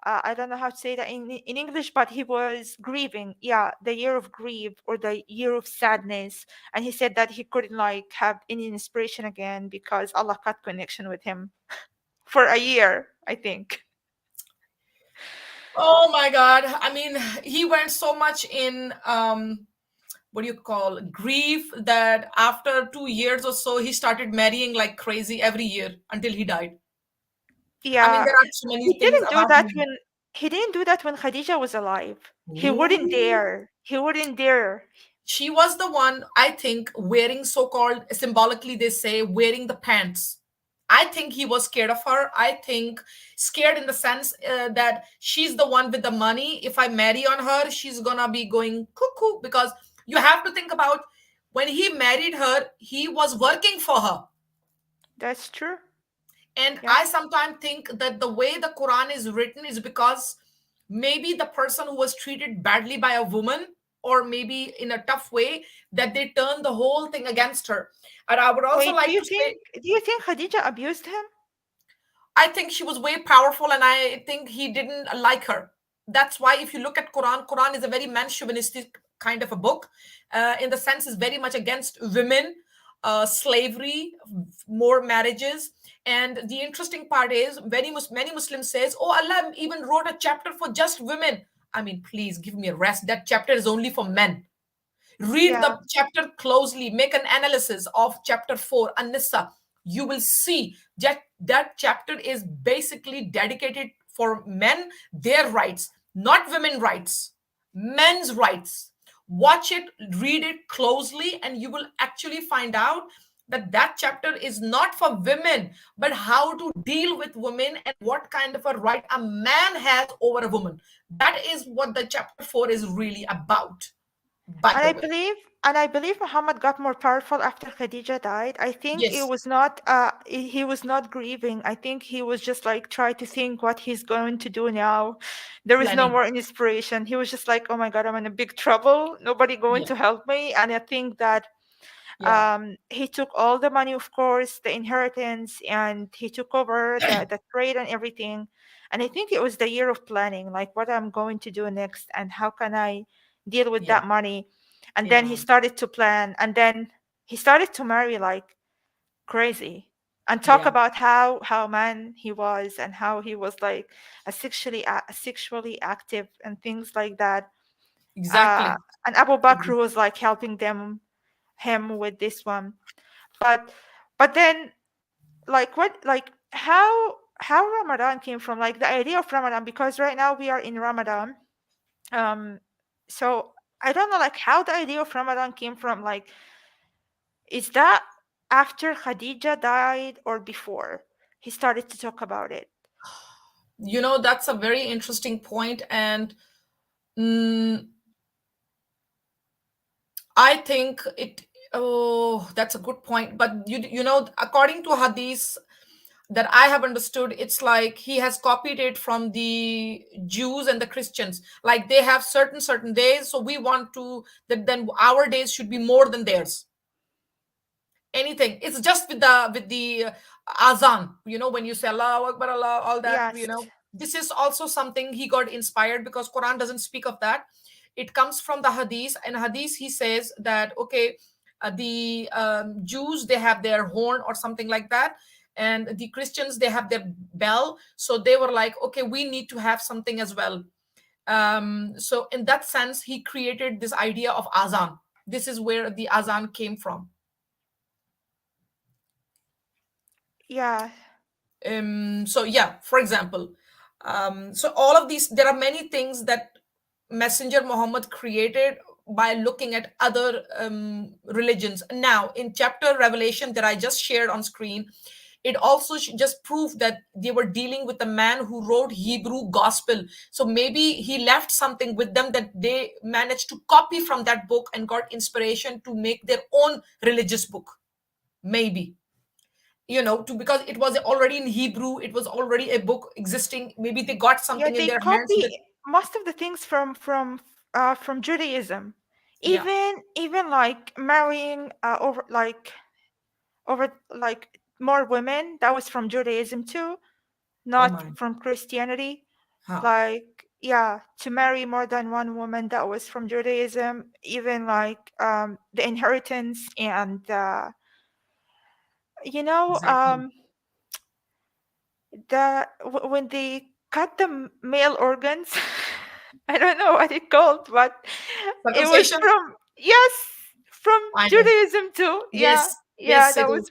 I don't know how to say that in English, but he was grieving. Yeah, the year of grief or the year of sadness. And he said that he couldn't like have any inspiration again because Allah cut connection with him for a year, I think. Oh my God. I mean, he went so much in what do you call grief that after 2 years or so he started marrying like crazy every year until he died. I mean, Yeah, there are so many he things didn't do about that him. when he didn't do that when Khadija was alive. He wouldn't Ooh. dare. He wouldn't dare. She was the one, I think, wearing so-called, symbolically they say, wearing the pants. I think he was scared of her. I think scared in the sense that she's the one with the money. If I marry on her, she's gonna be going cuckoo, because you have to think about when he married her, he was working for her. That's true. And Yeah. I sometimes think that the way the Quran is written is because maybe the person who was treated badly by a woman, or maybe in a tough way, that they turn the whole thing against her. And I would also Wait, like to say, do you think Khadija abused him? I think she was way powerful, and I think he didn't like her. That's why if you look at Quran is a very man chauvinistic kind of a book. In the sense, is very much against women, slavery, more marriages. And the interesting part is many Muslims says, oh, Allah even wrote a chapter for just women. I mean, please give me a rest. That chapter is only for men. Read Yeah. the chapter closely, make an analysis of chapter 4, An-Nisa. You will see that chapter is basically dedicated for men, their rights, not women rights, men's rights. Watch it, read it closely, and you will actually find out that that chapter is not for women, but how to deal with women and what kind of a right a man has over a woman. That is what the chapter 4 is really about, by And the I way. believe and I believe Muhammad got more powerful after Khadija died. I think it Yes, was not he was not grieving. I think he was just like trying to think what he's going to do now. There is no planning. more inspiration. He was just like, "Oh my God, I'm in a big trouble. Nobody going Yeah, to help me." And I think that yeah, he took all the money, of course, the inheritance, and he took over the trade and everything. And I think it was the year of planning, like what I'm going to do next and how can I deal with yeah, that money. And then he yeah, started to plan, and then he started to marry like crazy and talk yeah. about how man he was and how he was like sexually active and things like that. Uh, Exactly. and Abu Bakr was like helping him with this one. But then like what like how Ramadan came from, like the idea of Ramadan, because right now we are in Ramadan. Um so I don't know like how the idea of Ramadan came from. Like, is that after Khadija died or before he started to talk about it? You know, that's a very interesting point, and mm, I think it. Oh, that's a good point. But you know, according to Hadith that I have understood, it's like he has copied it from the Jews and the Christians. Like they have certain days, so we want to that then our days should be more than theirs. Anything, it's just with the azan, you know, when you say Allahu Akbar, Allah, all that, you Yes. know, this is also something he got inspired, because Quran doesn't speak of that. It comes from the Hadith, and Hadith he says that okay, the Jews, they have their horn or something like that, and the Christians, they have their bell, so they were like, okay, we need to have something as well. So in that sense, he created this idea of azan. This is where the azan came from. Yeah. So yeah, for example, so all of these, there are many things that Messenger Muhammad created by looking at other religions. Now in chapter Revelation that I just shared on screen, it also just proved that they were dealing with a man who wrote Hebrew gospel. So maybe he left something with them that they managed to copy from that book and got inspiration to make their own religious book, maybe, you know, to, because it was already in Hebrew, it was already a book existing, maybe they got Yeah, something in they their hands copy that. most of the things from Judaism. Yeah. Even like marrying over like more women, that was from Judaism too, Oh not my. from Christianity. Huh. Like, yeah, to marry more than one woman, that was from Judaism. Even like the inheritance and you know Exactly. when they cut the male organs, I don't know what it called, but it was Circumcision. from, yes, from I know. Judaism too. Yeah, Yes. yeah, Yes, it that is. was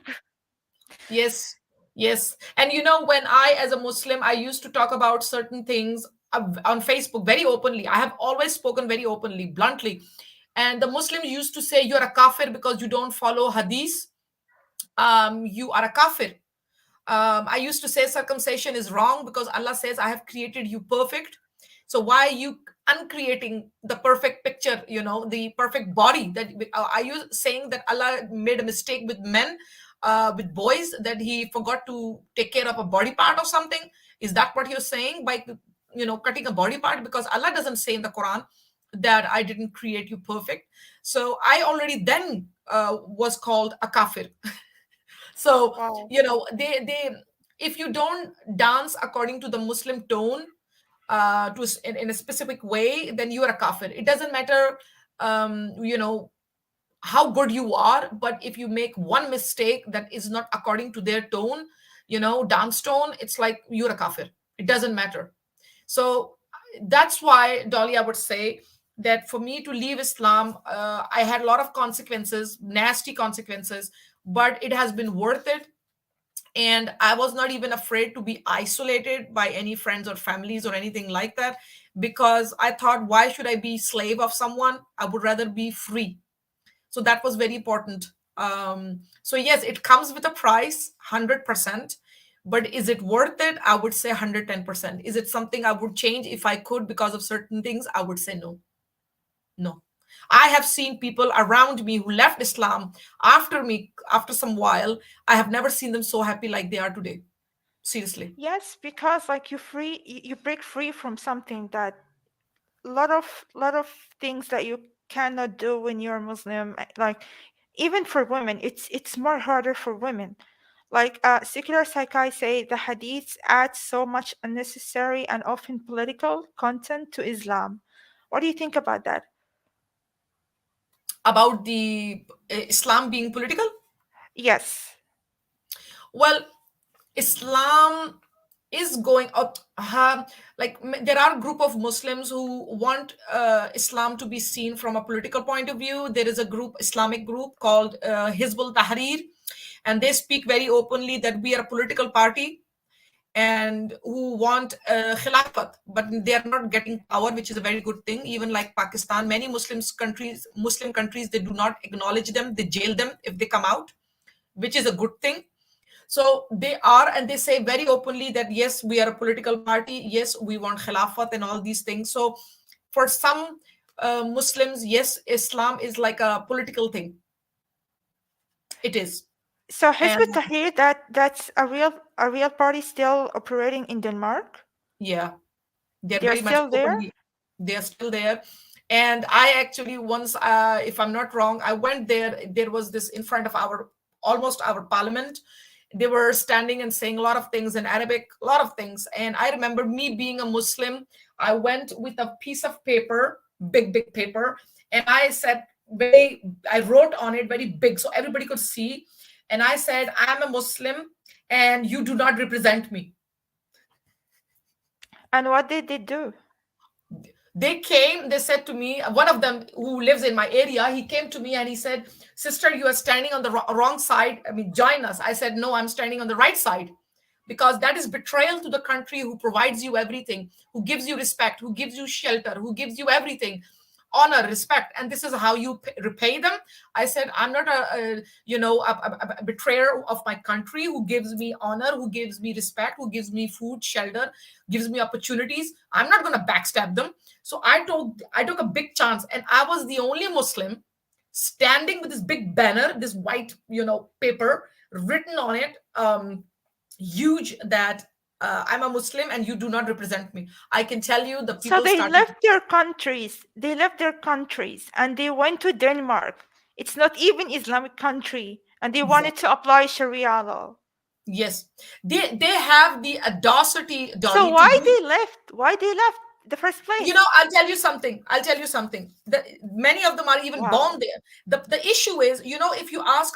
Yes, yes. And you know, when I, as a Muslim, I used to talk about certain things on Facebook very openly. I have always spoken very openly, bluntly. And the Muslims used to say, "You're a kafir because you don't follow hadith. You are a kafir." I used to say circumcision is wrong because Allah says, "I have created you perfect." So why are you uncreating the perfect picture, the perfect body? That are you saying that Allah made a mistake with men, with boys, that He forgot to take care of a body part or something? Is that what you're saying by cutting a body part? Because Allah doesn't say in the Quran that I didn't create you perfect. So I already then was called a kafir. So wow. they if you don't dance according to the Muslim tone, in a specific way, then you are a kafir. It doesn't matter how good you are, but if you make one mistake that is not according to their tone, dance tone, it's like you're a kafir. It doesn't matter. So that's why, Dolly, I would say that for me to leave Islam, I had a lot of consequences, nasty consequences, but it has been worth it. And I was not even afraid to be isolated by any friends or families or anything like that, because I thought, why should I be slave of someone? I would rather be free. So that was very important. So yes, it comes with a price, 100%. But is it worth it? I would say 110%. Is it something I would change if I could because of certain things? I would say no. No. I have seen people around me who left Islam after me, after some while. I have never seen them so happy like they are today. Seriously. Yes, because like you break free from something that lot of things that you cannot do when you're Muslim. Like even for women, it's more harder for women. Like secular psychiatrists say the hadiths add so much unnecessary and often political content to Islam. What do you think about that? About the Islam being political? Yes. Well, Islam is going up. There are a group of Muslims who want Islam to be seen from a political point of view. There is a group, Islamic group called Hizbul Tahrir, and they speak very openly that we are a political party and who want khilafat, but they are not getting power, which is a very good thing. Even like Pakistan, many Muslim countries, they do not acknowledge them. They jail them if they come out, which is a good thing. So they are, and they say very openly that yes, we are a political party. Yes, we want khilafat and all these things. So for some Muslims, yes, Islam is like a political thing. It is. So Hizb And ut-Tahrir, that's a real party still operating in Denmark? yeah, they're They're very much still there? openly, they're still there. And I actually once, if I'm not wrong, I went there. There was this in front of almost our parliament. They were standing and saying a lot of things in Arabic, a lot of things. And I remember me being a Muslim, I went with a piece of paper, big paper, and I said, I wrote on it very big so everybody could see. And I said, I'm a Muslim and you do not represent me. And what did they do? They came, they said to me, one of them who lives in my area, he came to me and he said, "Sister, you are standing on the wrong side. I mean, join us." I said, "No, I'm standing on the right side." Because that is betrayal to the country who provides you everything, who gives you respect, who gives you shelter, who gives you everything, honor, respect, and this is how you repay them. I said, I'm not a betrayer of my country, who gives me honor, who gives me respect, who gives me food, shelter, gives me opportunities. I'm not going to backstab them. So I took a big chance, and I was the only Muslim standing with this big banner, this white paper written on it, huge, that I'm a Muslim and you do not represent me. I can tell you the people So they started. left their countries. They left their countries and they went to Denmark. It's not even Islamic country, and they wanted to apply Sharia law. Yes, they have the audacity, So Dolly, why to do. they left? Why they left the first place? You know, I'll tell you something. Many of them are even born there. The issue is, you know, if you ask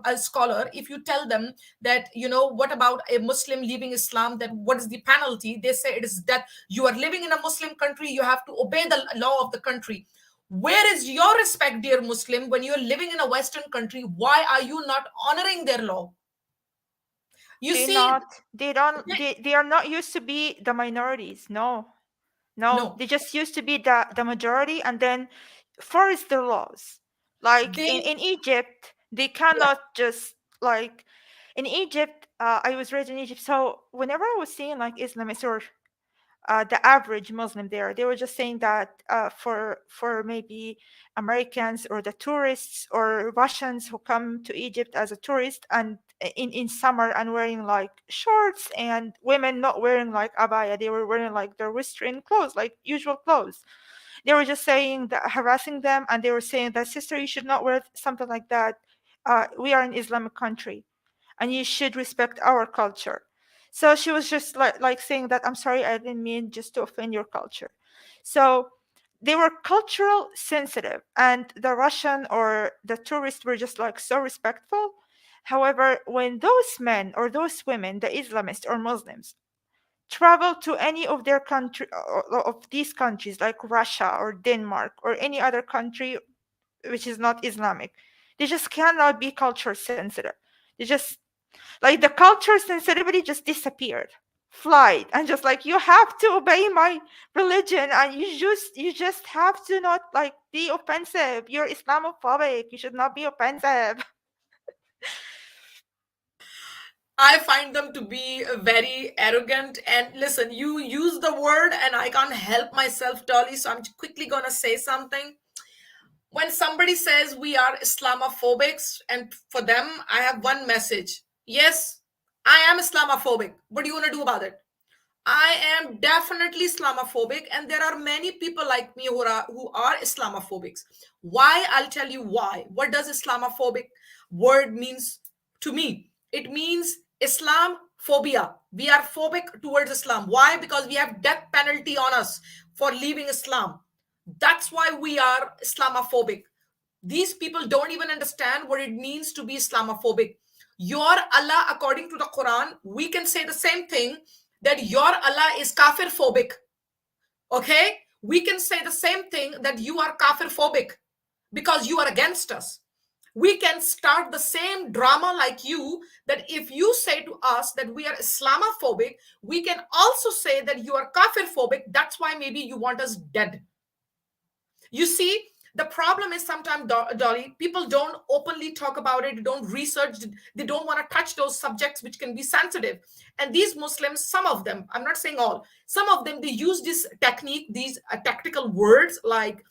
a scholar, if you tell them that, you know, what about a Muslim leaving Islam, then what is the penalty? They say it is that you are living in a Muslim country, you have to obey the law of the country. Where is your respect, dear Muslim, when you're living in a Western country? Why are you not honoring their law? You They're see, not, they are not used to be the minorities. No, they just used to be the majority and then force their laws. Like in Egypt, they cannot just like in Egypt. I was raised in Egypt, so whenever I was seeing like Islamists or the average Muslim there, they were just saying that for maybe Americans or the tourists or Russians who come to Egypt as a tourist and in summer and wearing like shorts, and women not wearing like abaya, they were wearing like their Western clothes, like usual clothes. They were just saying that, harassing them, and they were saying that, sister, you should not wear something like that. We are an Islamic country and you should respect our culture. So she was just like saying that, I'm sorry, I didn't mean just to offend your culture. So they were cultural sensitive, and the Russian or the tourists were just like so respectful. However, when those men or those women, the Islamists or Muslims, travel to any of their country of these countries like Russia or Denmark or any other country which is not Islamic, they just cannot be culture sensitive. They just like the culture sensitivity just disappeared, flight, and just like, you have to obey my religion, and you just have to not like be offensive. You're Islamophobic, you should not be offensive. I find them to be very arrogant. And listen, you use the word, and I can't help myself, Dolly. So I'm quickly going to say something. When somebody says we are Islamophobics, and for them, I have one message. Yes, I am Islamophobic. What do you want to do about it? I am definitely Islamophobic, and there are many people like me who are Islamophobics. Why? I'll tell you why. What does Islamophobic word means to me? It means Islam phobia. We are phobic towards Islam. Why? Because we have death penalty on us for leaving Islam. That's why we are Islamophobic. These people don't even understand what it means to be Islamophobic. Your Allah, according to the Quran, we can say the same thing, that your Allah is kafir phobic. Okay? We can say the same thing, that you are kafir phobic because you are against us. We can start the same drama like you, that if you say to us that we are Islamophobic, we can also say that you are kafir phobic. That's why maybe you want us dead. You see, the problem is sometimes, Dolly, people don't openly talk about it, don't research, they don't want to touch those subjects which can be sensitive. And these Muslims, some of them, I'm not saying all, some of them, they use this technique, these tactical words like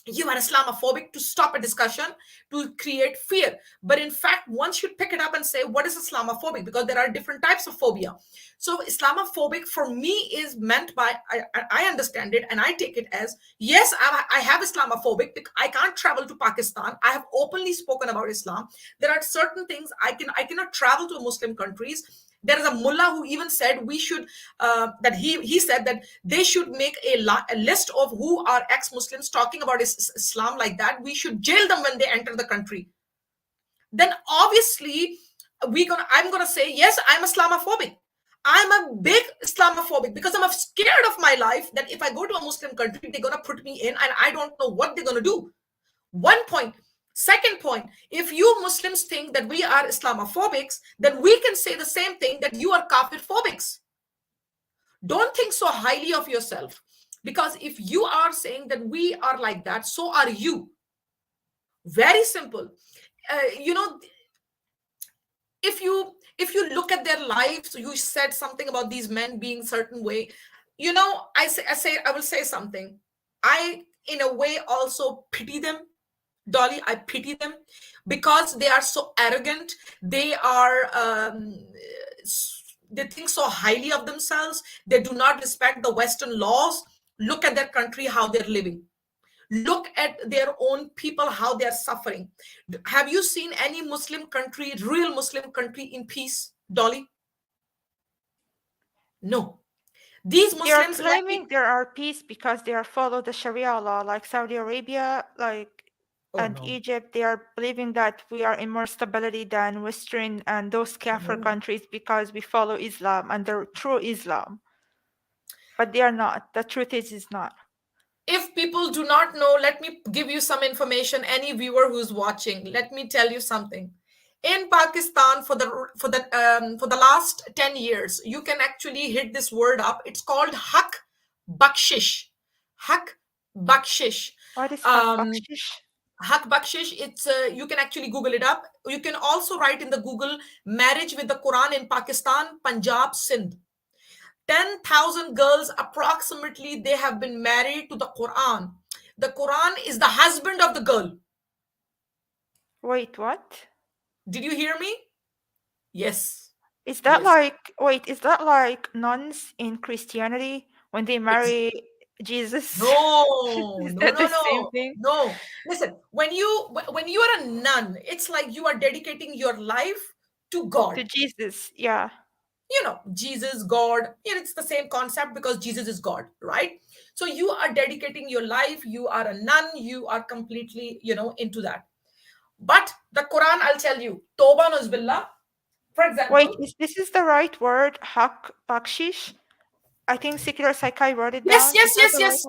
you are Islamophobic, to stop a discussion, to create fear. But in fact, one should pick it up and say, what is Islamophobic? Because there are different types of phobia. So Islamophobic for me is meant by, I understand it and I take it as, yes, I have Islamophobic because I can't travel to Pakistan. I have openly spoken about Islam. There are certain things I cannot travel to Muslim countries. There is a mullah who even said we should, that he said that they should make a list of who are ex-Muslims talking about Islam like that. We should jail them when they enter the country. Then obviously I'm gonna say, yes, I'm Islamophobic. I'm a big Islamophobic because I'm scared of my life that if I go to a Muslim country, they're gonna put me in and I don't know what they're gonna do. One point. Second point, if you Muslims think that we are Islamophobics, then we can say the same thing, that you are kafir phobics. Don't think so highly of yourself, because if you are saying that we are like that, so are you. Very simple. You know, if you look at their lives, you said something about these men being certain way. You know, I will say something. I, in a way, also pity them. Dolly, I pity them because they are so arrogant. They are they think so highly of themselves. They do not respect the Western laws. Look at their country, how they're living. Look at their own people, how they're suffering. Have you seen any Muslim country, real Muslim country in peace, Dolly? No. These They are Muslims, claiming there are peace because they are follow the Sharia law, like Saudi Arabia, and no. Egypt. They are believing that we are in more stability than Western and those Kafir countries because we follow Islam and the true Islam. But they are not. The truth is not. If people do not know, let me give you some information. Any viewer who's watching, let me tell you something. In Pakistan, for the last 10 years, you can actually hit this word up. It's called Haq Bakshish. Haq Bakshish. What is Haq Bakshish? Haq Bakshish. It's you can actually Google it up. You can also write in the Google marriage with the Quran in Pakistan, Punjab, Sindh. 10,000 girls approximately, they have been married to the Quran. The Quran is the husband of the girl. Wait, what? Did you hear me? Yes. Is that like nuns in Christianity when they marry Jesus? No, Is no, that no, the same no, thing? no. Listen, when you are a nun, it's like you are dedicating your life to God. To Jesus, yeah. You know, Jesus, God, it's the same concept because Jesus is God, right? So you are dedicating your life, you are a nun, you are completely, into that. But the Quran, I'll tell you, Toba Nuzbillah, for example. Wait, this is the right word, Haq Bakshish? I think Secular Psychi wrote it down. Yes.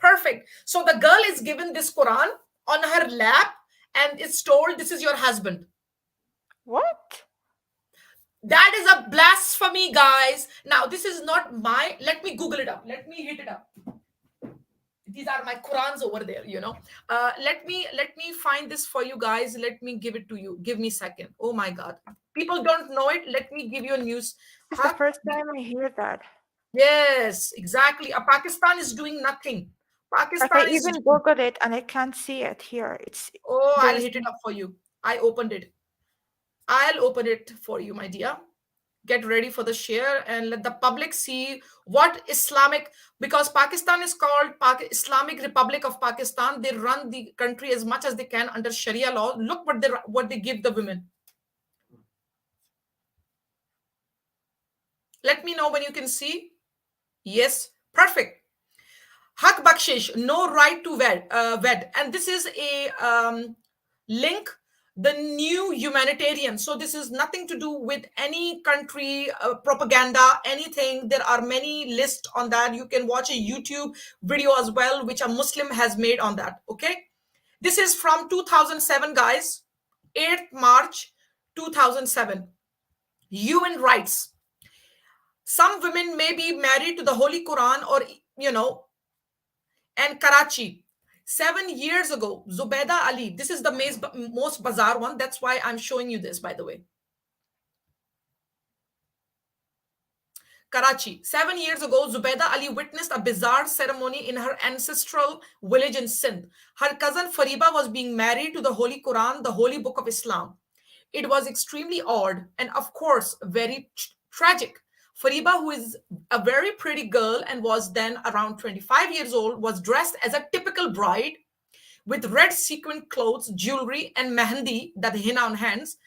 Perfect. So the girl is given this Quran on her lap and it's told, this is your husband. What? That is a blasphemy, guys. Now, this is not let me Google it up. Let me hit it up. These are my Qurans over there, Let me find this for you guys. Let me give it to you. Give me a second. Oh my God. People don't know it. Let me give you a news. It's the first time I hear that. Yes, exactly. Pakistan is doing nothing. Pakistan I even Googled it and I can't see it here. I'll hit it up for you. I opened it. I'll open it for you, my dear. Get ready for the share and let the public see what because Pakistan is called Islamic Republic of Pakistan. They run the country as much as they can under Sharia law. Look what they give the women. Let me know when you can see. Yes, perfect. Haq Bakshish, no right to wed. And this is a link, the new humanitarian. So this is nothing to do with any country propaganda, anything. There are many lists on that. You can watch a YouTube video as well, which a Muslim has made on that. Okay. This is from 2007, guys. 8th March 2007. Human rights. Some women may be married to the Holy Quran or, and Karachi. 7 years ago, Zubaida Ali, this is the most bizarre one. That's why I'm showing you this, by the way. Karachi. 7 years ago, Zubaida Ali witnessed a bizarre ceremony in her ancestral village in Sindh. Her cousin Fariba was being married to the Holy Quran, the holy book of Islam. It was extremely odd and, of course, very tragic. Fariba, who is a very pretty girl and was then around 25 years old, was dressed as a typical bride with red sequin clothes, jewelry, and mehendi, that henna on hands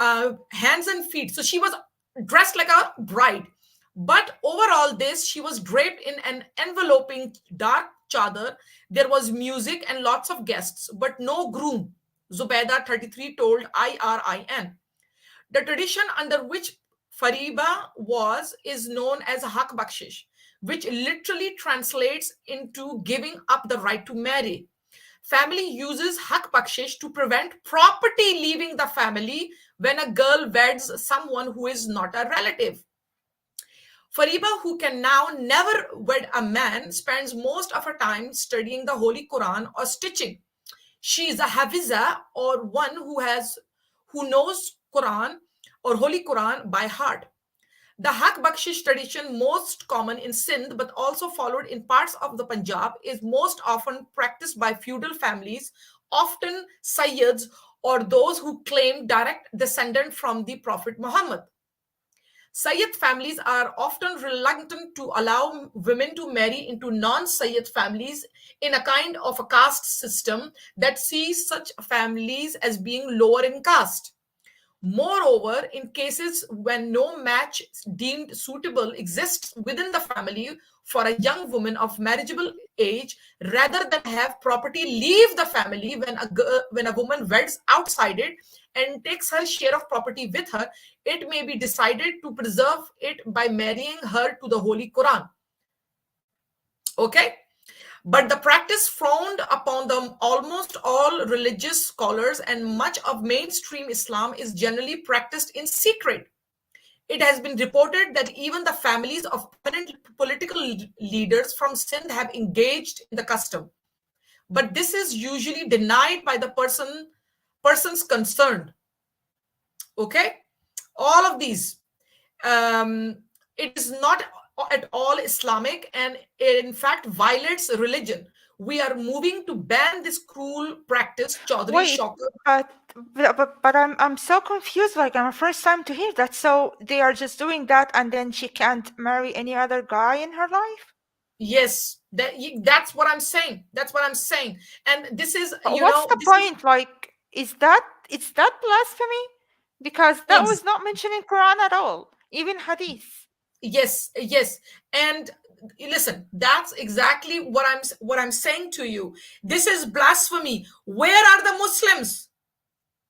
and feet. So she was dressed like a bride. But overall this, she was draped in an enveloping dark chadar. There was music and lots of guests, but no groom. Zubaida, 33, told IRIN. The tradition under which Fariba is known as Haq Bakshish, which literally translates into giving up the right to marry. Family uses Haq Bakshish to prevent property leaving the family when a girl weds someone who is not a relative. Fariba, who can now never wed a man, spends most of her time studying the Holy Quran or stitching. She is a Hafiza, or one who knows Quran or Holy Quran by heart. The Haq Bakshish tradition, most common in Sindh but also followed in parts of the Punjab, is most often practiced by feudal families, often Sayyids or those who claim direct descendant from the Prophet Muhammad. Sayyid families are often reluctant to allow women to marry into non-Sayyid families in a kind of a caste system that sees such families as being lower in caste. Moreover, in cases when no match deemed suitable exists within the family for a young woman of marriageable age, rather than have property leave the family when a woman weds outside it and takes her share of property with her, it may be decided to preserve it by marrying her to the Holy Quran. Okay? But the practice frowned upon them almost all religious scholars, and much of mainstream Islam is generally practiced in secret. It has been reported that even the families of prominent political leaders from Sindh have engaged in the custom. But this is usually denied by the persons concerned. Okay? All of these. It is not at all Islamic, and it in fact violates religion. We are moving to ban this cruel practice. Chaudhry Wait, Shaukat. but I'm so confused. Like, I'm first time to hear that. So they are just doing that, and then she can't marry any other guy in her life? Yes, that's what I'm saying. That's what I'm saying. And this is, But you what's know, the this is point? Like, is that blasphemy? Because that was ex- not mentioned in Quran at all, even Hadith. yes, and listen, that's exactly what I'm saying to you. This is blasphemy. Where are the Muslims?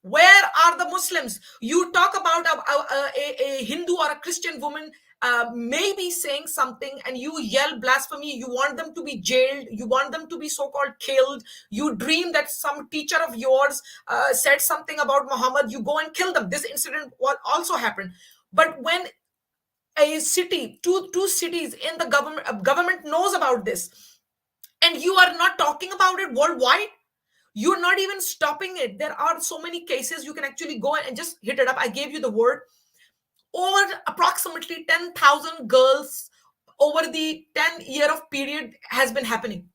Where are the Muslims? You talk about a Hindu or a Christian woman maybe saying something, and you yell blasphemy. You want them to be jailed. You want them to be so-called killed. You dream that some teacher of yours said something about Muhammad. You go and kill them. This incident also happened. But when a city, two cities in the government knows about this, and you are not talking about it worldwide, you're not even stopping it. There are so many cases. You can actually go and just hit it up. I gave you the word. Over approximately 10,000 girls over the 10-year of period has been happening.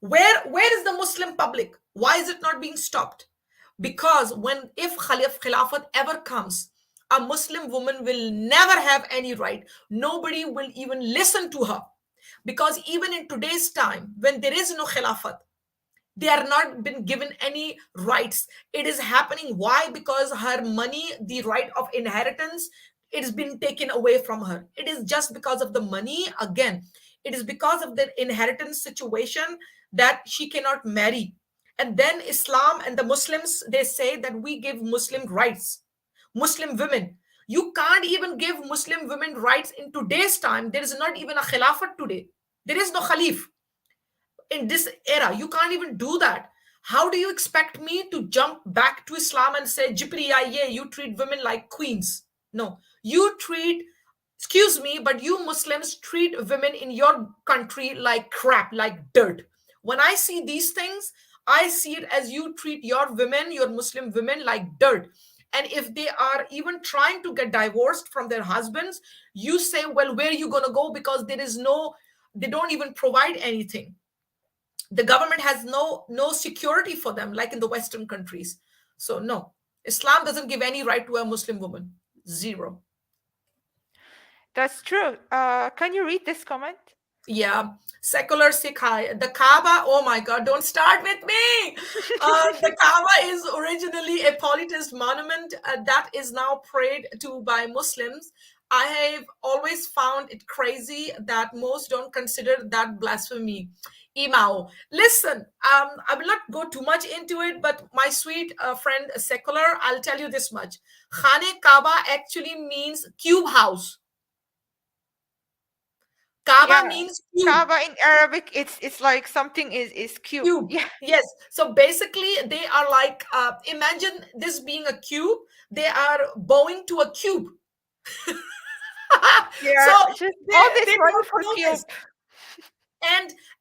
Where is the Muslim public? Why is it not being stopped? Because if Khilafat ever comes, a Muslim woman will never have any right. Nobody will even listen to her. Because even in today's time, when there is no Khilafat, they are not been given any rights. It is happening. Why? Because her money, the right of inheritance, it has been taken away from her. It is just because of the money. Again, it is because of the inheritance situation that she cannot marry. And then Islam and the Muslims, they say that we give Muslim rights. Muslim women, you can't even give Muslim women rights in today's time. There is not even a khilafat today. There is no khalif in this era. You can't even do that. How do you expect me to jump back to Islam and say, Jipriya, yeah, you treat women like queens? No, you treat, excuse me, but you Muslims treat women in your country like crap, like dirt. When I see these things, I see it as you treat your women, your Muslim women, like dirt. And if they are even trying to get divorced from their husbands, you say, well, where are you going to go? Because there is no, they don't even provide anything. The government has no security for them, like in the Western countries. So no, Islam doesn't give any right to a Muslim woman. Zero. That's true. Can you read this comment? Yeah, secular Sikh, the Kaaba. Oh my God, don't start with me. The Kaaba is originally a polytheist monument that is now prayed to by Muslims. I have always found it crazy that most don't consider that blasphemy. Imao, listen, I will not go too much into it, but my sweet friend secular, I'll tell you this much. Khane Kaaba actually means cube house. Kaaba means cube. Kaaba in Arabic, it's like something is cube. Cube. Yeah. Yes. So basically, they are like, imagine this being a cube. They are bowing to a cube. Yeah. So Just all this they money don't for know cube. this.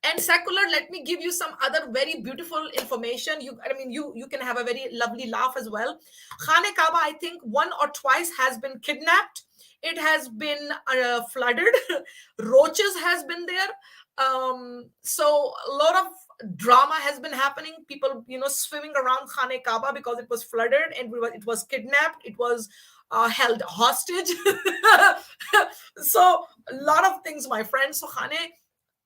And secular, let me give you some other very beautiful information. You can have a very lovely laugh as well. Khane Kaaba, I think, one or twice has been kidnapped. It has been flooded. Roaches has been there. So a lot of drama has been happening. People, swimming around Khane Kaaba because it was flooded and it was kidnapped. It was held hostage. So a lot of things, my friends. So Khane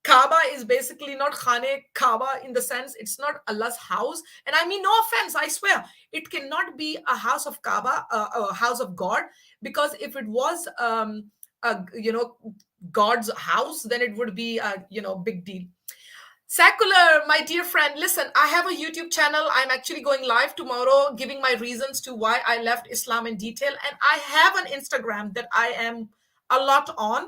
Kaaba is basically not Khane Kaaba in the sense it's not Allah's house. And I mean, no offense, I swear, it cannot be a house of Kaaba, a house of God, because if it was, God's house, then it would be a, big deal. Secular, my dear friend, listen, I have a YouTube channel. I'm actually going live tomorrow giving my reasons to why I left Islam in detail. And I have an Instagram that I am a lot on.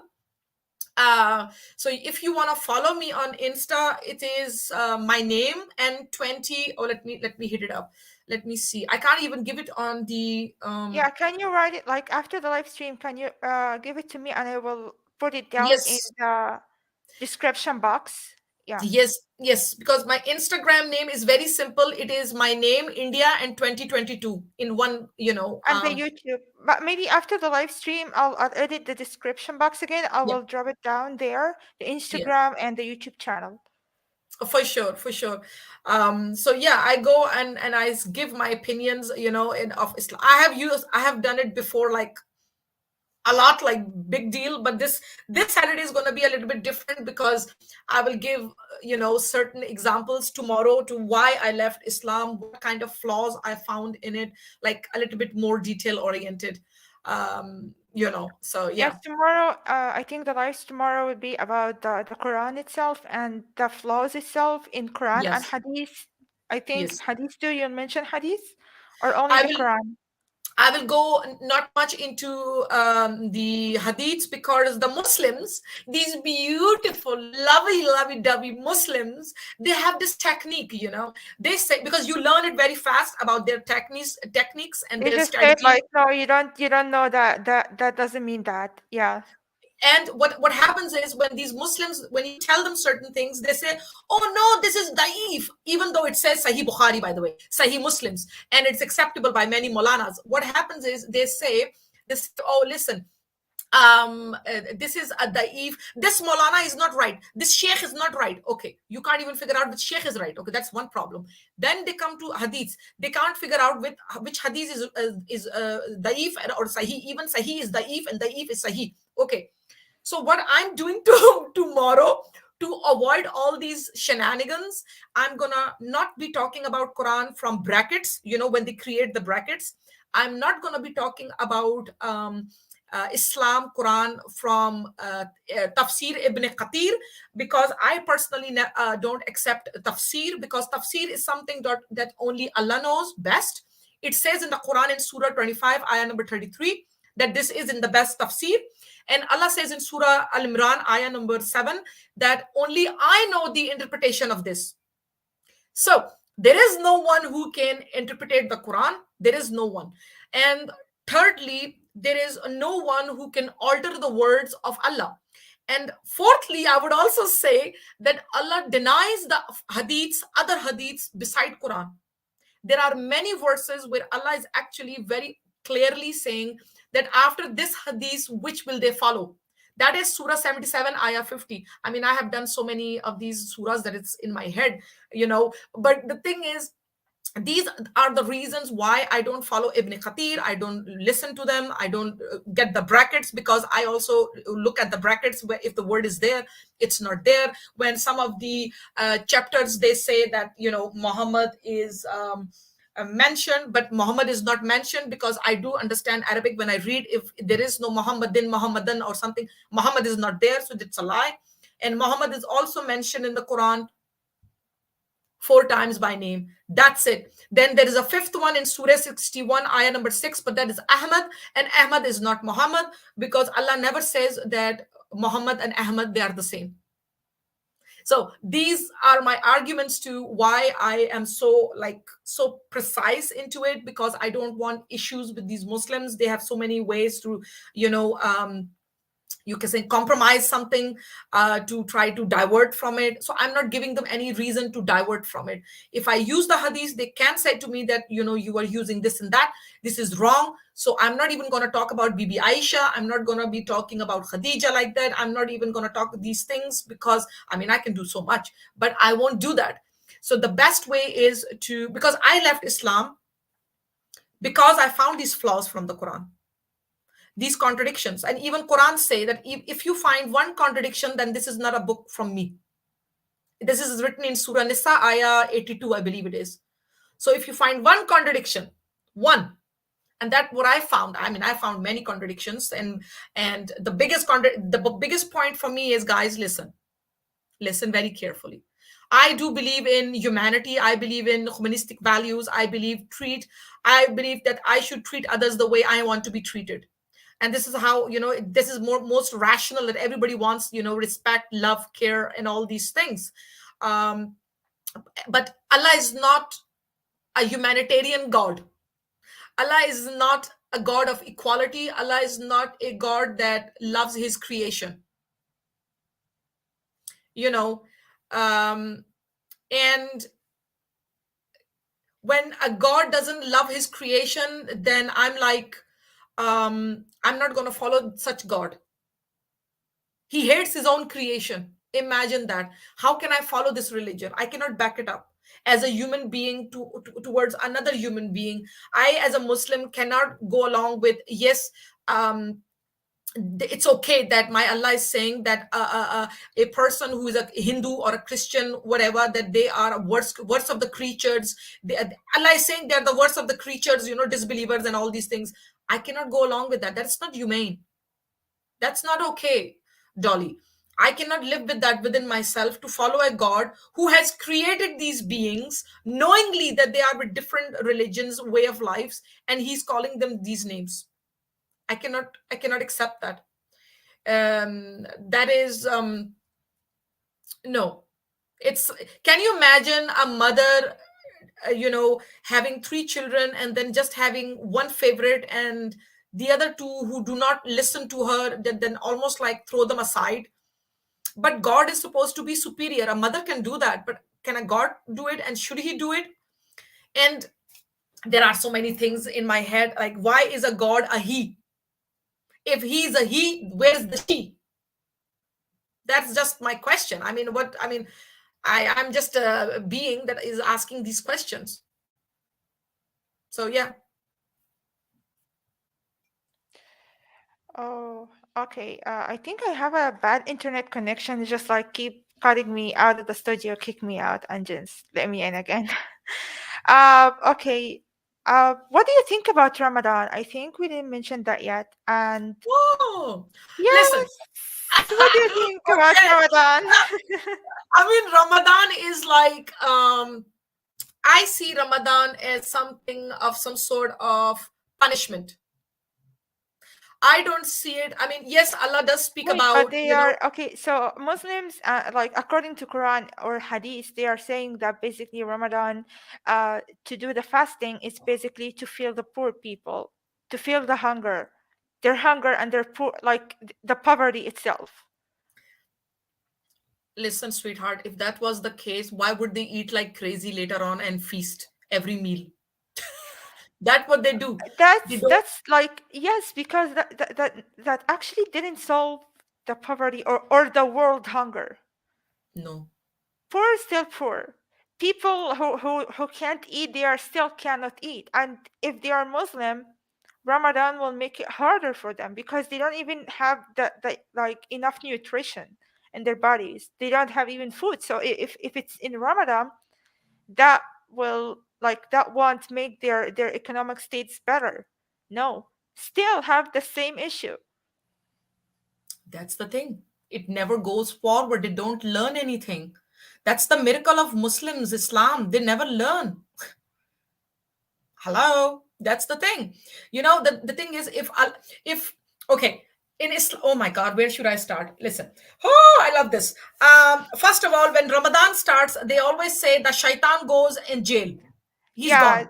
So if you want to follow me on Insta, it is my name and 20. Oh, let me hit it up. Let me see. I can't even give it on the. Yeah, can you write it like after the live stream? Can you give it to me and I will put it down in Yes. the description box? Yeah. Yes, because my Instagram name is very simple. It is my name, India, and 2022 in one, And the YouTube, but maybe after the live stream, I'll edit the description box again. I Yeah. will drop it down there, the Yeah. Instagram and the YouTube channel. For sure. So yeah, I go and I give my opinions, of Islam. I have done it before, like a lot, like big deal, but this Saturday is going to be a little bit different because I will give certain examples tomorrow to why I left Islam, what kind of flaws I found in it, like a little bit more detail oriented. So yeah. Yes, tomorrow, I think the live tomorrow will be about the Quran itself and the flaws itself in Quran and Yes. Hadith. I think Yes. Hadith too, you'll mention Hadith or only I the will Quran? I will go not much into the hadiths, because the Muslims, these beautiful, lovey-dovey Muslims, they have this technique, They say, because you learn it very fast about their techniques and They their just said strategy. like, no, you don't know that doesn't mean that. Yeah. And what happens is, when these Muslims, when you tell them certain things, they say, oh no, this is daif, even though it says Sahih Bukhari, by the way, Sahih Muslims, and it's acceptable by many Maulanas. What happens is they say this, oh listen, this is a daif, this Maulana is not right, this Sheikh is not right. Okay, you can't even figure out which Sheikh is right. Okay, that's one problem. Then they come to hadiths, they can't figure out which hadith is daif or Sahih. Even Sahih is daif and daif is Sahih. Okay, so what I'm doing tomorrow, to avoid all these shenanigans, I'm gonna not be talking about Quran from brackets, when they create the brackets. I'm not gonna be talking about Islam Quran from Tafsir Ibn Kathir, because I personally don't accept Tafsir, because Tafsir is something that only Allah knows best. It says in the Quran in Surah 25, ayah number 33, that this is in the best Tafsir. And Allah says in Surah Al-Imran, ayah number 7, that only I know the interpretation of this. So there is no one who can interpret the Quran. There is no one. And thirdly, there is no one who can alter the words of Allah. And fourthly, I would also say that Allah denies the hadiths, other hadiths beside Quran. There are many verses where Allah is actually very clearly saying that after this hadith, which will they follow? That is Surah 77, ayah 50. I mean, I have done so many of these surahs that it's in my head, But the thing is, these are the reasons why I don't follow Ibn Kathir. I don't listen to them. I don't get the brackets, because I also look at the brackets where if the word is there, it's not there. When some of the chapters, they say that, Muhammad is mentioned, but Muhammad is not mentioned, because I do understand Arabic. When I read, if there is no Muhammad, then Muhammadan or something, Muhammad is not there, so it's a lie. And Muhammad is also mentioned in the Quran 4 times by name. That's it. Then there is a fifth one in Surah 61, ayah number 6, but that is Ahmad, and Ahmad is not Muhammad, because Allah never says that Muhammad and Ahmad, they are the same. So these are my arguments to why I am so precise into it, because I don't want issues with these Muslims. They have so many ways to, you can say, compromise something to try to divert from it. So I'm not giving them any reason to divert from it. If I use the hadith, they can say to me that, you are using this and that. This is wrong. So I'm not even going to talk about Bibi Aisha. I'm not going to be talking about Khadija like that. I'm not even going to talk these things, because, I mean, I can do so much, but I won't do that. So the best way is because I left Islam because I found these flaws from the Quran. these contradictions. And even Quran say that if you find one contradiction, then this is not a book from me. This is written in Surah Nisa, ayah 82, I believe it is. So if you find one contradiction, one, and that what I found. I mean, I found many contradictions, and the biggest point for me is, guys, listen very carefully. I do believe in humanity. I believe in humanistic values. I believe that I should treat others the way I want to be treated. And this is how, this is most rational, that everybody wants, respect, love, care, and all these things. But Allah is not a humanitarian God. Allah is not a God of equality. Allah is not a God that loves his creation. And when a God doesn't love his creation, then I'm like, I'm not going to follow such God. He hates his own creation. Imagine that. How can I follow this religion? I cannot back it up. As a human being towards another human being, I, as a Muslim, cannot go along with, yes, it's okay that my Allah is saying that a person who is a Hindu or a Christian, whatever, that they are worst of the creatures. Allah is saying they're the worst of the creatures, disbelievers and all these things. I cannot go along with that. That's not humane. That's not okay, Dolly. I cannot live with that within myself, to follow a God who has created these beings knowingly that they are with different religions, way of lives, and he's calling them these names. I cannot accept that. That is no. Can you imagine a mother having 3 children and then just having one favorite, and the other 2 who do not listen to her, then almost like throw them aside? But God is supposed to be superior. A mother can do that, but can a God do it? And should he do it? And there are so many things in my head, like, why is a God a he? If he's a he, where's the she? That's just my question. I mean, I'm just a being that is asking these questions. So yeah. Oh, okay. I think I have a bad internet connection. It's just like keep cutting me out of the studio, kick me out, and just let me in again. Okay. What do you think about Ramadan? I think we didn't mention that yet. And whoa, yes, listen. What do you think about Ramadan? I mean, Ramadan is like, I see Ramadan as something of some sort of punishment. I don't see it. I mean, yes, Allah does speak about. But they are okay. So Muslims, like according to Quran or Hadith, they are saying that basically Ramadan, to do the fasting is basically to feel the poor people, to feel the hunger, their hunger and their poor, like the poverty itself. Listen, sweetheart, if that was the case, why would they eat like crazy later on and feast every meal? That's what they do. That's like, yes, because that actually didn't solve the poverty or the world hunger. No. Poor is still poor. People who can't eat, they are still cannot eat. And if they are Muslim, Ramadan will make it harder for them because they don't even have the like enough nutrition in their bodies. They don't have even food. So if it's in Ramadan, that won't make their economic states better. No, still have the same issue. That's the thing. It never goes forward. They don't learn anything. That's the miracle of Muslims, Islam. They never learn. Hello, that's the thing. The thing is, if okay, in Islam, oh my God, where should I start? Listen, I love this. First of all, when Ramadan starts, they always say the shaitan goes in jail. He's gone.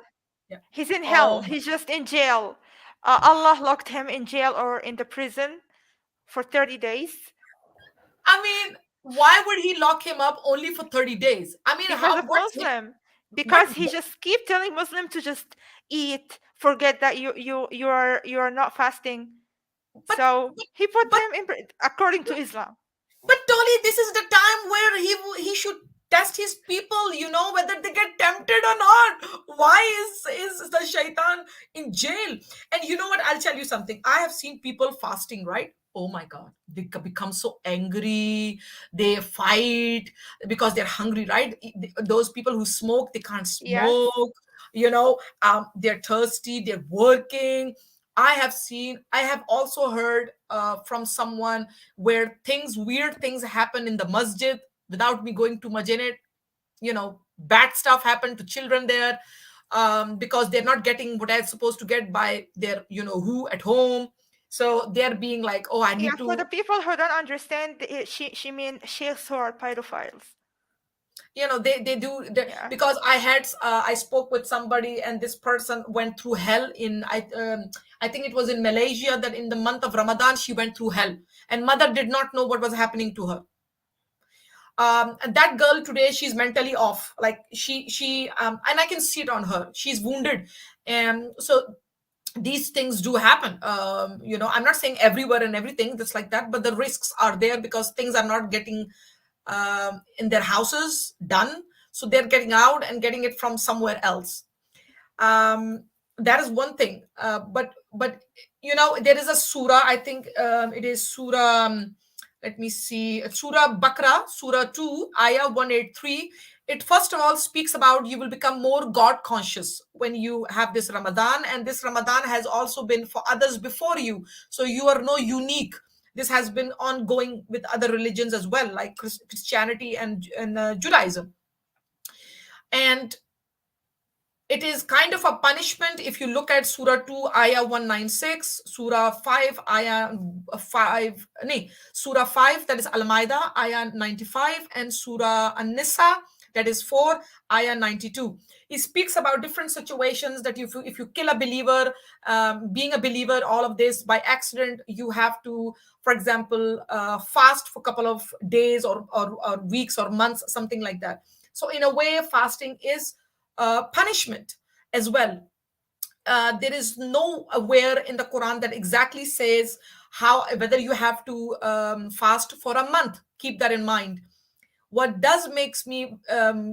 Yeah. He's in hell. He's just in jail. Allah locked him in jail or in the prison for 30 days. I mean, why would he lock him up only for 30 days? I mean, because of Muslim. Because he just keep telling Muslim to just eat, forget that you are not fasting. So he put them in according to Islam. But Dolly, this is the time where he should test his people, you know, whether they get tempted or not. Why is the shaitan in jail? And you know what, I'll tell you something. I have seen people fasting, right? Oh my god, they become so angry, they fight because they're hungry, right? Those people who smoke, they can't Yes. smoke, you know. They're thirsty, they're working. I have also heard from someone where weird things happen in the masjid without me going too much in it. You know, bad stuff happened to children there, because they're not getting what they're supposed to get by their, you know, who at home. So they're being like, oh, I Yeah, need for the to, people who don't understand, she mean sheikhs who are pedophiles. you know, they do Yeah. because I spoke with somebody, and this person went through hell in, I think it was in Malaysia, that in the month of Ramadan she went through hell, and mother did not know what was happening to her. And that girl today, she's mentally off, like she and I can see it on her, she's wounded. And so these things do happen. You know, I'm not saying everywhere and everything that's like that, but the risks are there because things are not getting in their houses done, so they're getting out and getting it from somewhere else. That is one thing. But you know, there is a surah, I think it is surah, let me see, surah Bakra, surah 2, ayah 183. It first of all speaks about you will become more God conscious when you have this Ramadan, and this Ramadan has also been for others before you, so you are no unique. This has been ongoing with other religions as well, like Christianity and Judaism. And it is kind of a punishment if you look at Surah 2, Ayah 196, Surah 5, Ayah 5, Surah 5, that is Al-Ma'idah, Ayah 95, and Surah An-Nisa, that is 4, Ayah 92. It speaks about different situations that if you kill a believer, being a believer, all of this by accident, you have to, for example, fast for a couple of days or weeks or months, something like that. So in a way, fasting is punishment as well. There is nowhere in the Quran that exactly says how whether you have to fast for a month. Keep that in mind. What does makes me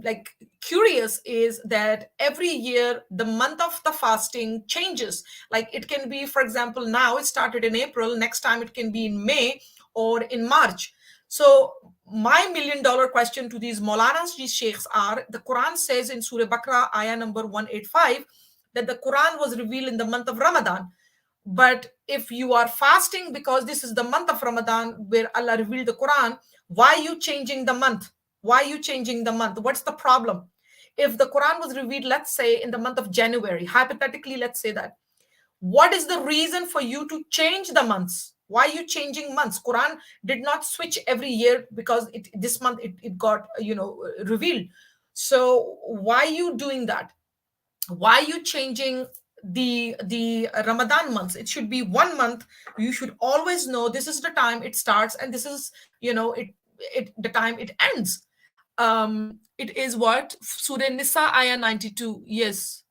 like curious is that every year the month of the fasting changes. Like it can be, for example, now it started in April, next time it can be in May or in March. So my $1,000,000 question to these Maulanas, these sheikhs, are the Quran says in Surah Bakra, ayah number 185, that the Quran was revealed in the month of Ramadan. But if you are fasting because this is the month of Ramadan where Allah revealed the Quran, why are you changing the month? Why are you changing the month? What's the problem? If the Quran was revealed, let's say in the month of January, hypothetically, let's say that, what is the reason for you to change the months? Why are you changing months? Quran did not switch every year because this month it got, you know, revealed. So why are you doing that? Why are you changing the Ramadan months? It should be 1 month. You should always know this is the time it starts and this is, you know, it the time it ends. It is what? Surah Nisa, ayah 92. Yes,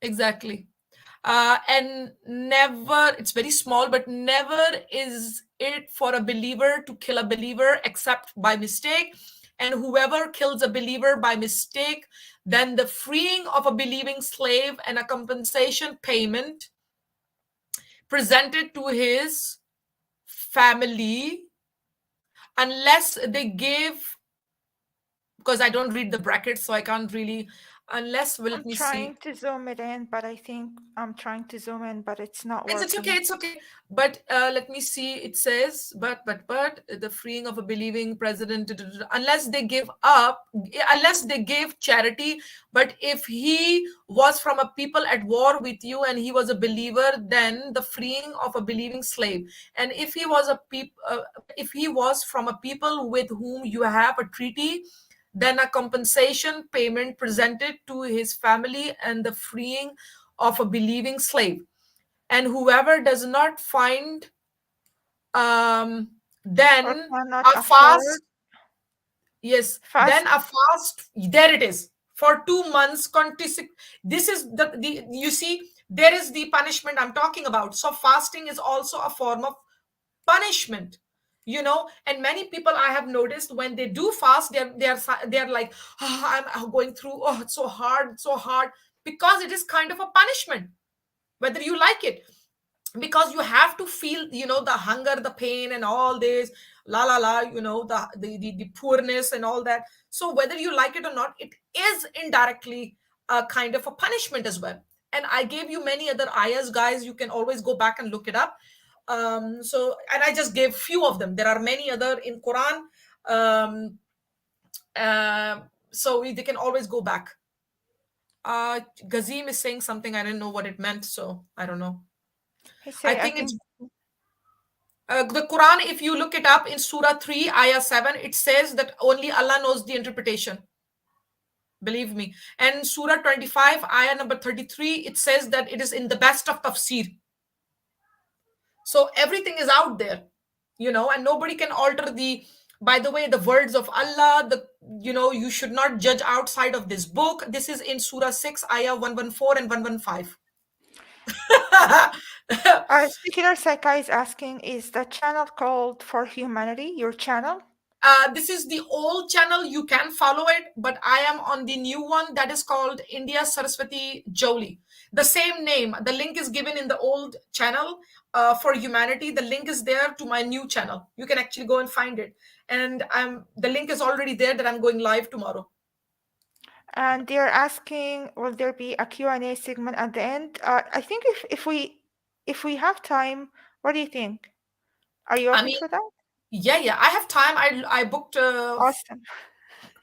exactly. And never, it's very small, but never is it for a believer to kill a believer except by mistake. And whoever kills a believer by mistake, then the freeing of a believing slave and a compensation payment presented to his family, unless they give, because I don't read the brackets, so I can't really, unless, well, let I'm me see. trying to zoom it in, but I think I'm trying to zoom in, but it's not working. It's okay, it's okay. But let me see. It says, but the freeing of a believing president, unless they give up, unless they give charity. But if he was from a people at war with you and he was a believer, then the freeing of a believing slave. And if he was if he was from a people with whom you have a treaty, then a compensation payment presented to his family and the freeing of a believing slave. And whoever does not find then Or cannot a afford fast, yes, fast. then a fast, there it is, for 2 months. This is the you see, there is the punishment I'm talking about. So fasting is also a form of punishment. you know. And many people I have noticed, when they do fast, they're like, oh, I'm going through, oh, it's so hard, because it is kind of a punishment, whether you like it, because you have to feel, you know, the hunger, the pain, and all this, you know, the poorness and all that. So whether you like it or not, it is indirectly a kind of a punishment as well. And I gave you many other ayahs, guys. You can always go back and look it up. So, and I just gave few of them. There are many other in Quran. So they can always go back. Gazim is saying something. I didn't know what it meant, so I don't know. I think it's the Quran. If you look it up in Surah 3, Ayah 7, it says that only Allah knows the interpretation. Believe me. And Surah 25, Ayah number 33, it says that it is in the best of tafsir. So everything is out there, you know, and nobody can alter the, by the way, the words of Allah, you know, you should not judge outside of this book. This is in Surah 6, Ayah 114 and 115. Secular Psychi is asking, is the channel called For Humanity, your channel? This is the old channel. You can follow it, but I am on the new one that is called India Saraswati Joli. The same name. The link is given in the old channel For Humanity. The link is there to my new channel. You can actually go and find it. And the link is already there that I'm going live tomorrow. And they're asking, will there be a Q&A segment at the end? I think if we have time, what do you think? Are you open for that? Yeah, I have time. I booked awesome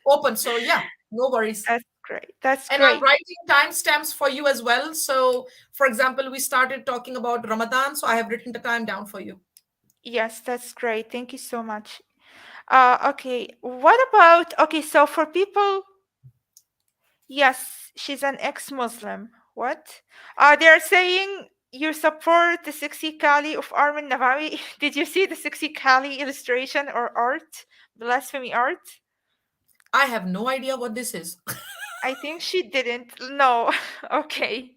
open, so yeah, no worries. That's great. And I'm writing timestamps for you as well. So, for example, we started talking about Ramadan, so I have written the time down for you. Yes, that's great. Thank you so much. Okay, what about, okay, so for people, yes, she's an ex-Muslim. What? They're saying you support the 60 Kali of Armin Navawi. Did you see the 60 Kali illustration or art, blasphemy art? I have no idea what this is. I think she didn't. No. Okay.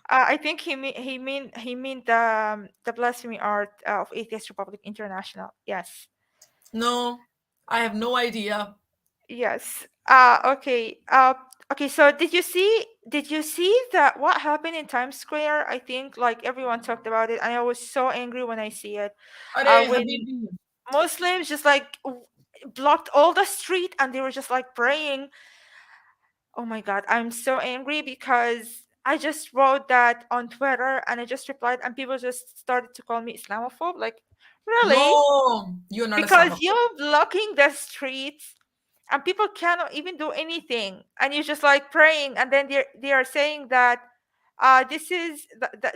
I think he mean the blasphemy art of Atheist Republic International. Yes. No, I have no idea. Yes. Okay. Okay. So did you see that what happened in Times Square? I think like everyone talked about it, and I was so angry when I see it. When Muslims just like blocked all the street and they were just like praying. Oh my God, I'm so angry because I just wrote that on Twitter and I just replied and people just started to call me Islamophobe. Like, really? No, you're not because you're blocking the streets and people cannot even do anything and you're just like praying and then they are saying that this is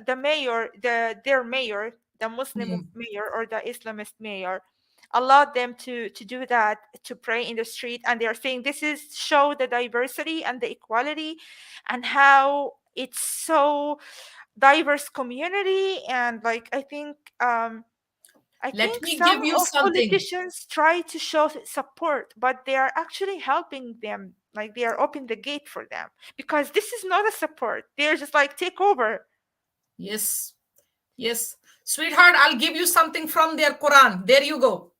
the mayor, their mayor, the Muslim mayor or the Islamist mayor allowed them to do that, to pray in the street, and they're saying this is show the diversity and the equality and how it's so diverse community. And like I think Let me give you something. Politicians try to show support, but they are actually helping them. Like they are opening the gate for them because this is not a support. They're just like take over. Yes, sweetheart. I'll give you something from their Quran. There you go.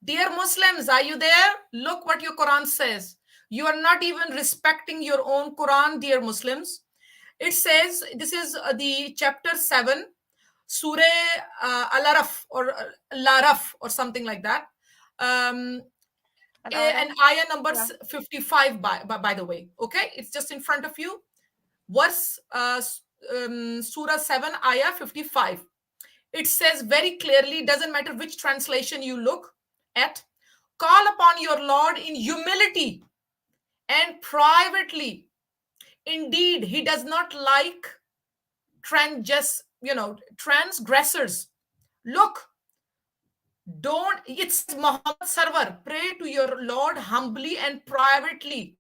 Dear Muslims, are you there? Look what your Quran says. You are not even respecting your own Quran, dear Muslims. It says, this is the chapter 7, Surah Al-Araf or Laraf or something like that. And ayah number 55, by the way. Okay, it's just in front of you. Verse Surah 7, ayah 55. It says very clearly, doesn't matter which translation you look at, call upon your Lord in humility and privately. Indeed, he does not like transgressors. Look, it's Muhammad Sarwar, pray to your Lord humbly and privately.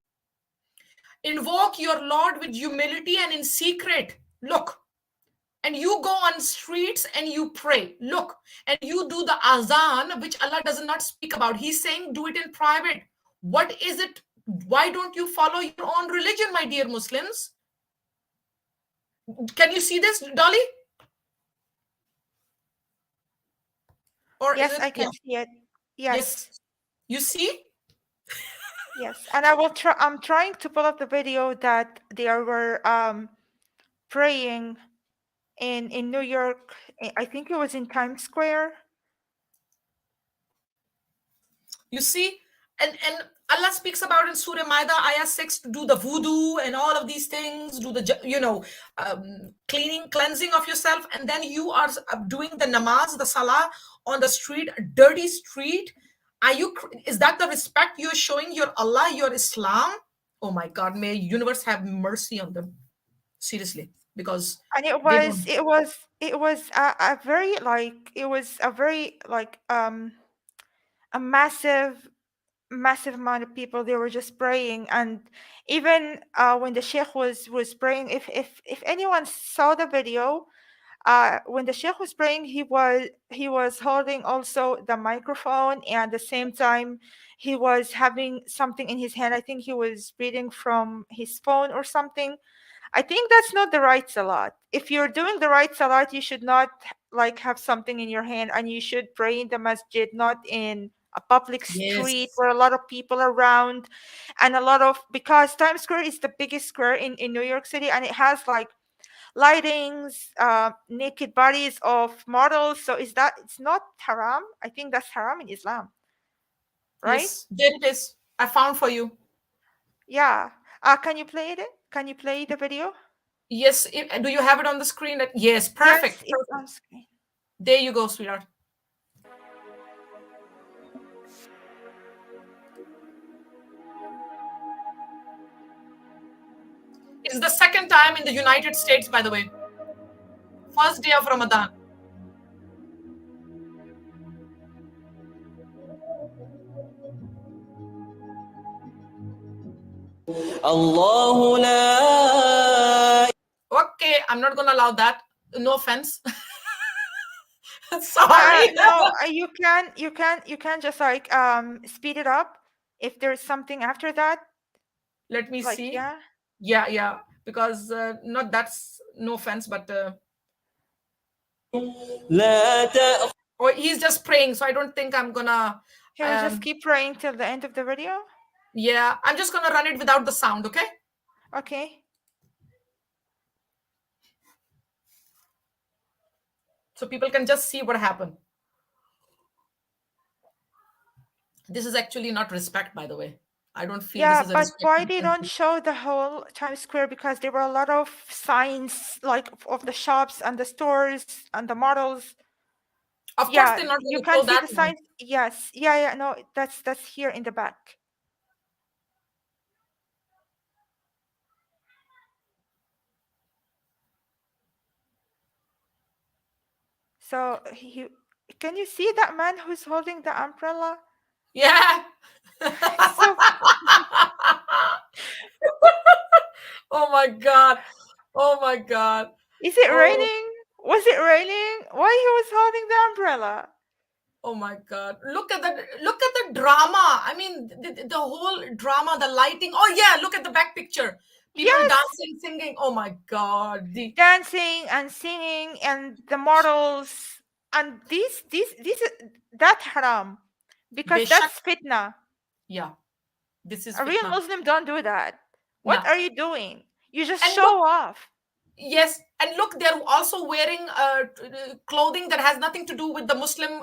Invoke your Lord with humility and in secret. Look. And you go on streets and you pray. Look, and you do the azan, which Allah does not speak about. He's saying do it in private. What is it? Why don't you follow your own religion, my dear Muslims? Can you see this, Dolly? Or yes, I can see it. Yes. You see? Yes. And I'm trying to pull up the video that they were praying in New York. I think it was in Times Square. You see? And Allah speaks about in Surah Maida, Ayah 6, to do the voodoo and all of these things, do the, cleansing of yourself. And then you are doing the namaz, the salah on the street, a dirty street. Is that the respect you're showing your Allah, your Islam? Oh my God, may universe have mercy on them. Seriously. Because And it was a very a massive amount of people. They were just praying, and even when the sheikh was praying, if anyone saw the video, when the sheikh was praying, he was holding also the microphone, and at the same time he was having something in his hand. I think he was reading from his phone or something. I think that's not the right salat. If you're doing the right salat, you should not have something in your hand, and you should pray in the masjid, not in a public street where a lot of people are around, and because Times Square is the biggest square in New York City, and it has lightings, naked bodies of models. So it's not haram? I think that's haram in Islam, right? Yes, there it is. I found for you. Yeah. Can you play it? Can you play the video? Yes. Do you have it on the screen? Yes, perfect. Yes, it's on screen. There you go, sweetheart. It's the second time in the United States, by the way. First day of Ramadan. Okay, I'm not gonna allow that. No offense. Sorry. No, you can just speed it up if there's something after that. Let me see. Yeah. Yeah. Because not that's no offense, but or he's just praying, so I don't think I'm gonna. He will just keep praying till the end of the video. Yeah, I'm just gonna run it without the sound. Okay. Okay. So people can just see what happened. This is actually not respect, by the way. I don't feel this is a but why they don't show the whole Times Square? Because there were a lot of signs of the shops and the stores and the models. Of course, they're not. You can't see the signs. Yes. Yeah. No, that's here in the back. So can you see that man who's holding the umbrella? Yeah. Oh my God. Oh my God. Is it raining? Was it raining? Why he was holding the umbrella? Oh my God. Look at the drama. I mean, the whole drama, the lighting. Oh yeah, look at the back picture. People dancing, singing. Oh my God. Dancing and singing and the models and these that haram. Because that's fitna. Yeah. This is a real Muslim don't do that. What are you doing? You just and show off. Yes, and look, they're also wearing clothing that has nothing to do with the Muslim.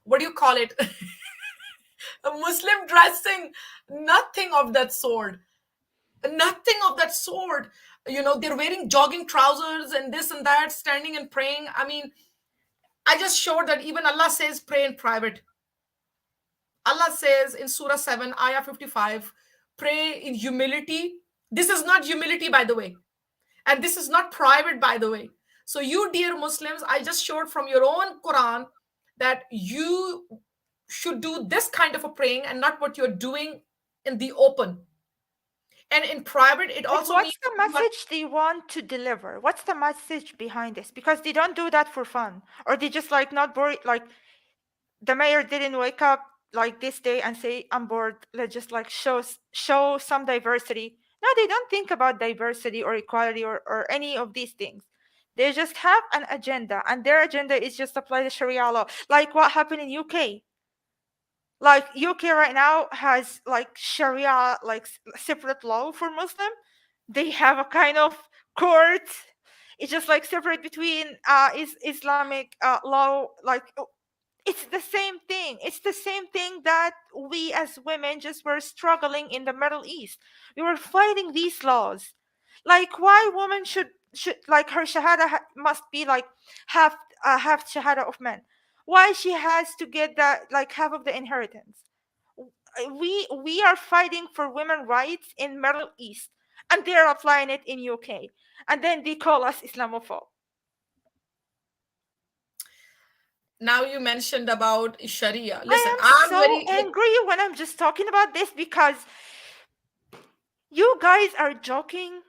What do you call it? A Muslim dressing. Nothing of that sort. Nothing of that sort. You know, they're wearing jogging trousers and this and that, standing and praying. I mean, I just showed that even Allah says pray in private. Allah says in Surah 7, Ayah 55, pray in humility. This is not humility, by the way. And this is not private, by the way. So you, dear Muslims, I just showed from your own Quran that you should do this kind of a praying and not what you're doing in the open. And in private, it also what's the message they want to deliver? What's the message behind this? Because they don't do that for fun. Or they just not bored. Like the mayor didn't wake up this day and say, I'm bored. Let's just show some diversity. No, they don't think about diversity or equality or any of these things. They just have an agenda, and their agenda is just apply the Sharia law, like what happened in UK. Like UK right now has like Sharia, like separate law for Muslim. They have a kind of court. It's just like separate between Islamic law. Like it's the same thing. It's the same thing that we as women just were struggling in the Middle East. We were fighting these laws. Like why women should like her shahada must be like half half shahada of men. Why she has to get that like half of the inheritance. We are fighting for women rights in Middle East, and they're applying it in UK, and then they call us Islamophobe. Now you mentioned about Sharia. Listen, I am I'm so very angry when I'm just talking about this because you guys are joking.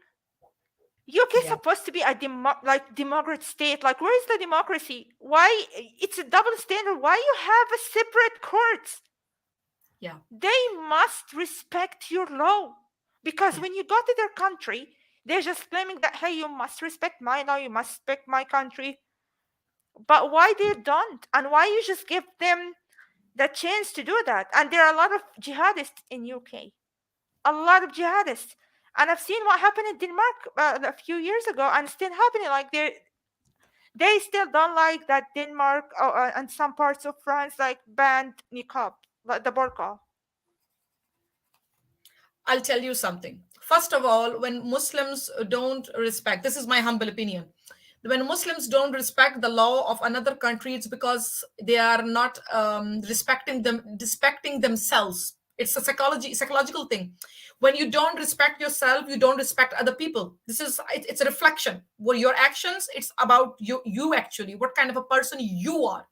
UK is yeah. supposed to be a democrat state. Like, where is the democracy? Why it's a double standard? Why you have a separate court? Yeah. They must respect your law because when you go to their country, they're just claiming that hey, you must respect my law, you must respect my country. But why they don't, and why you just give them the chance to do that? And there are a lot of jihadists in UK, a lot of jihadists, and I've seen what happened in Denmark a few years ago, and still happening. Like they still don't like that Denmark and some parts of France like banned niqab, like the burqa. I'll tell you something. First of all, when Muslims don't respect, this is my humble opinion. When Muslims don't respect the law of another country, it's because they are not respecting themselves. It's a psychological thing. When you don't respect yourself, you don't respect other people. It's a reflection. Well, your actions, it's about you actually, what kind of a person you are.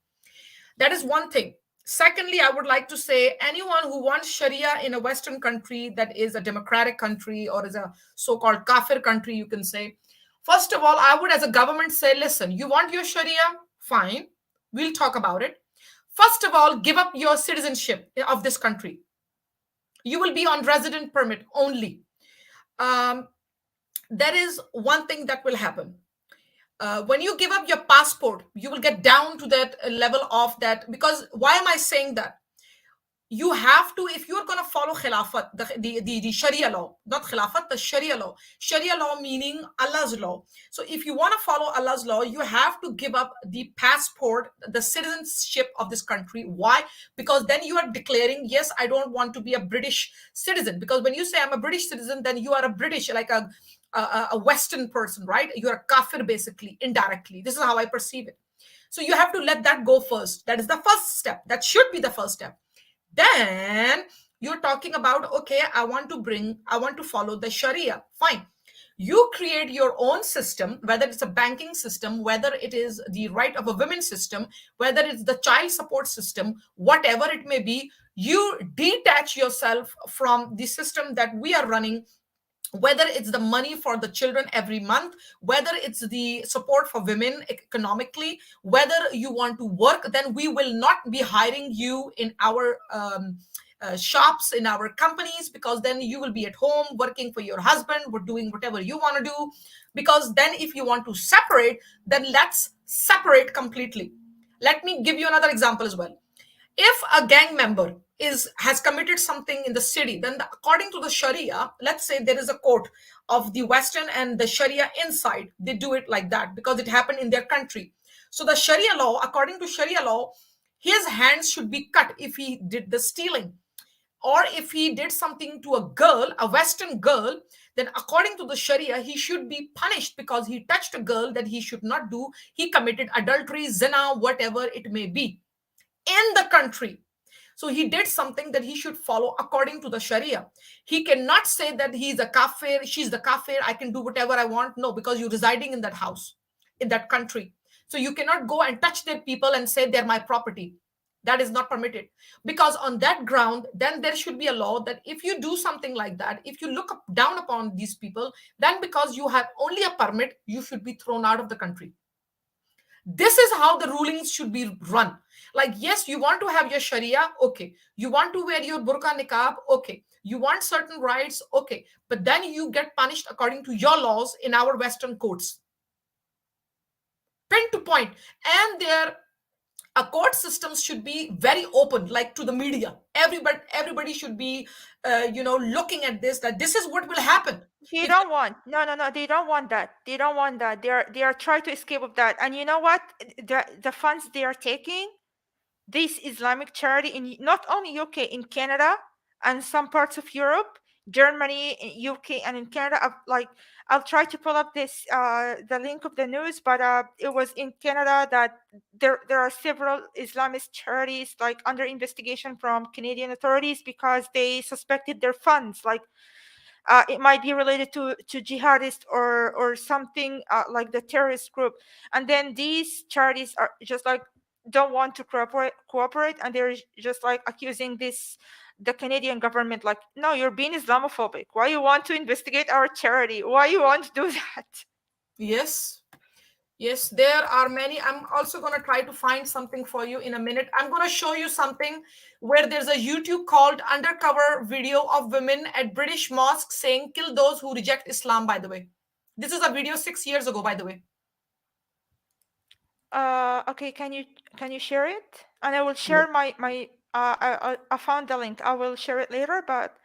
That is one thing. Secondly, I would like to say anyone who wants Sharia in a Western country that is a democratic country or is a so called kafir country, you can say. First of all, I would, as a government, say, listen, you want your Sharia? Fine. We'll talk about it. First of all, give up your citizenship of this country. You will be on resident permit only. There is one thing that will happen. When you give up your passport, you will get down to that level of that. Because why am I saying that? You have to, if you're going to follow khilafat, the Sharia law, not khilafat, the Sharia law meaning Allah's law. So if you want to follow Allah's law, you have to give up the passport, the citizenship of this country. Why? Because then you are declaring, yes, I don't want to be a British citizen. Because when you say I'm a British citizen, then you are a British, like a Western person, right? You're a kafir, basically, indirectly. This is how I perceive it. So you have to let that go first. That is the first step. That should be the first step. Then you're talking about, okay, I want to follow the Sharia. Fine. You create your own system, whether it's a banking system, whether it is the right of a women system, whether it's the child support system, whatever it may be. You detach yourself from the system that we are running, whether it's the money for the children every month, whether it's the support for women economically, whether you want to work, then we will not be hiring you in our shops, in our companies, because then you will be at home working for your husband, or doing whatever you want to do. Because then if you want to separate, then let's separate completely. Let me give you another example as well. If a gang member has committed something in the city, then according to the Sharia, let's say there is a court of the Western and the Sharia inside, they do it like that because it happened in their country. So the Sharia law, according to Sharia law, his hands should be cut if he did the stealing, or if he did something to a girl, a Western girl, then according to the Sharia, he should be punished because he touched a girl that he should not do. He committed adultery, zina, whatever it may be in the country. So he did something that he should follow according to the Sharia. He cannot say that he's a kafir, she's the kafir, I can do whatever I want. No, because you're residing in that house, in that country. So you cannot go and touch their people and say they're my property. That is not permitted. Because on that ground, then there should be a law that if you do something like that, if you look down upon these people, then because you have only a permit, you should be thrown out of the country. This is how the rulings should be run. Like, yes, you want to have your Sharia, okay. You want to wear your burqa niqab, okay. You want certain rights, okay. But then you get punished according to your laws in our Western courts. Pin to point. And their court systems should be very open, like to the media. everybody should be, looking at this, that this is what will happen. They don't want, no, they don't want that. They don't want that. They are trying to escape of that. And you know what? The funds they are taking, this Islamic charity in not only UK, in Canada and some parts of Europe, Germany, UK, and in Canada. I'll try to pull up this the link of the news, but it was in Canada that there are several Islamist charities like under investigation from Canadian authorities because they suspected their funds it might be related to jihadist or something like the terrorist group. And then these charities are just like don't want to cooperate, and they're just like accusing the Canadian government, like, no, you're being Islamophobic. Why you want to investigate our charity? Why you want to do that? Yes, there are many. I'm also going to try to find something for you in a minute. I'm going to show you something where there's a YouTube called undercover video of women at British mosque saying, kill those who reject Islam, by the way. This is a video 6 years ago, by the way. Okay, can you share it? And I will share my I found the link. I will share it later, but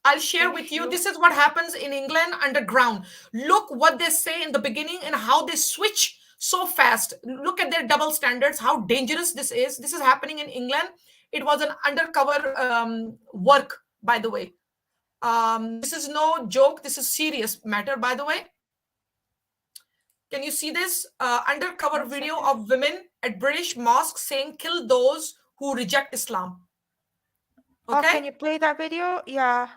I'll share with you. This is what happens in England underground. Look what they say in the beginning and how they switch so fast. Look at their double standards, how dangerous this is. This is happening in England. It was an undercover work, by the way. This is no joke. This is serious matter, by the way. Can you see this undercover video of women at British mosque saying, kill those who reject Islam? Okay. Oh, can you play that video? Yeah.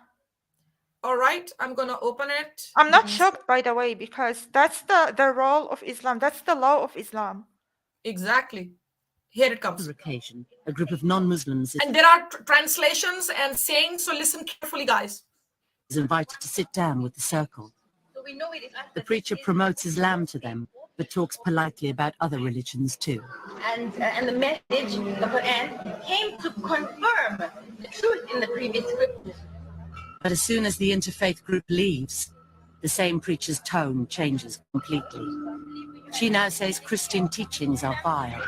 All right, I'm going to open it. I'm not shocked, by the way, because that's the role of Islam. That's the law of Islam. Exactly. Here it comes. Occasion, a group of non-Muslims and there are translations and sayings, so listen carefully, guys. Is invited to sit down with the circle. The preacher promotes Islam to them, but talks politely about other religions too. And the message, the Quran, came to confirm the truth in the previous scriptures. But as soon as the interfaith group leaves, the same preacher's tone changes completely. She now says Christian teachings are vile.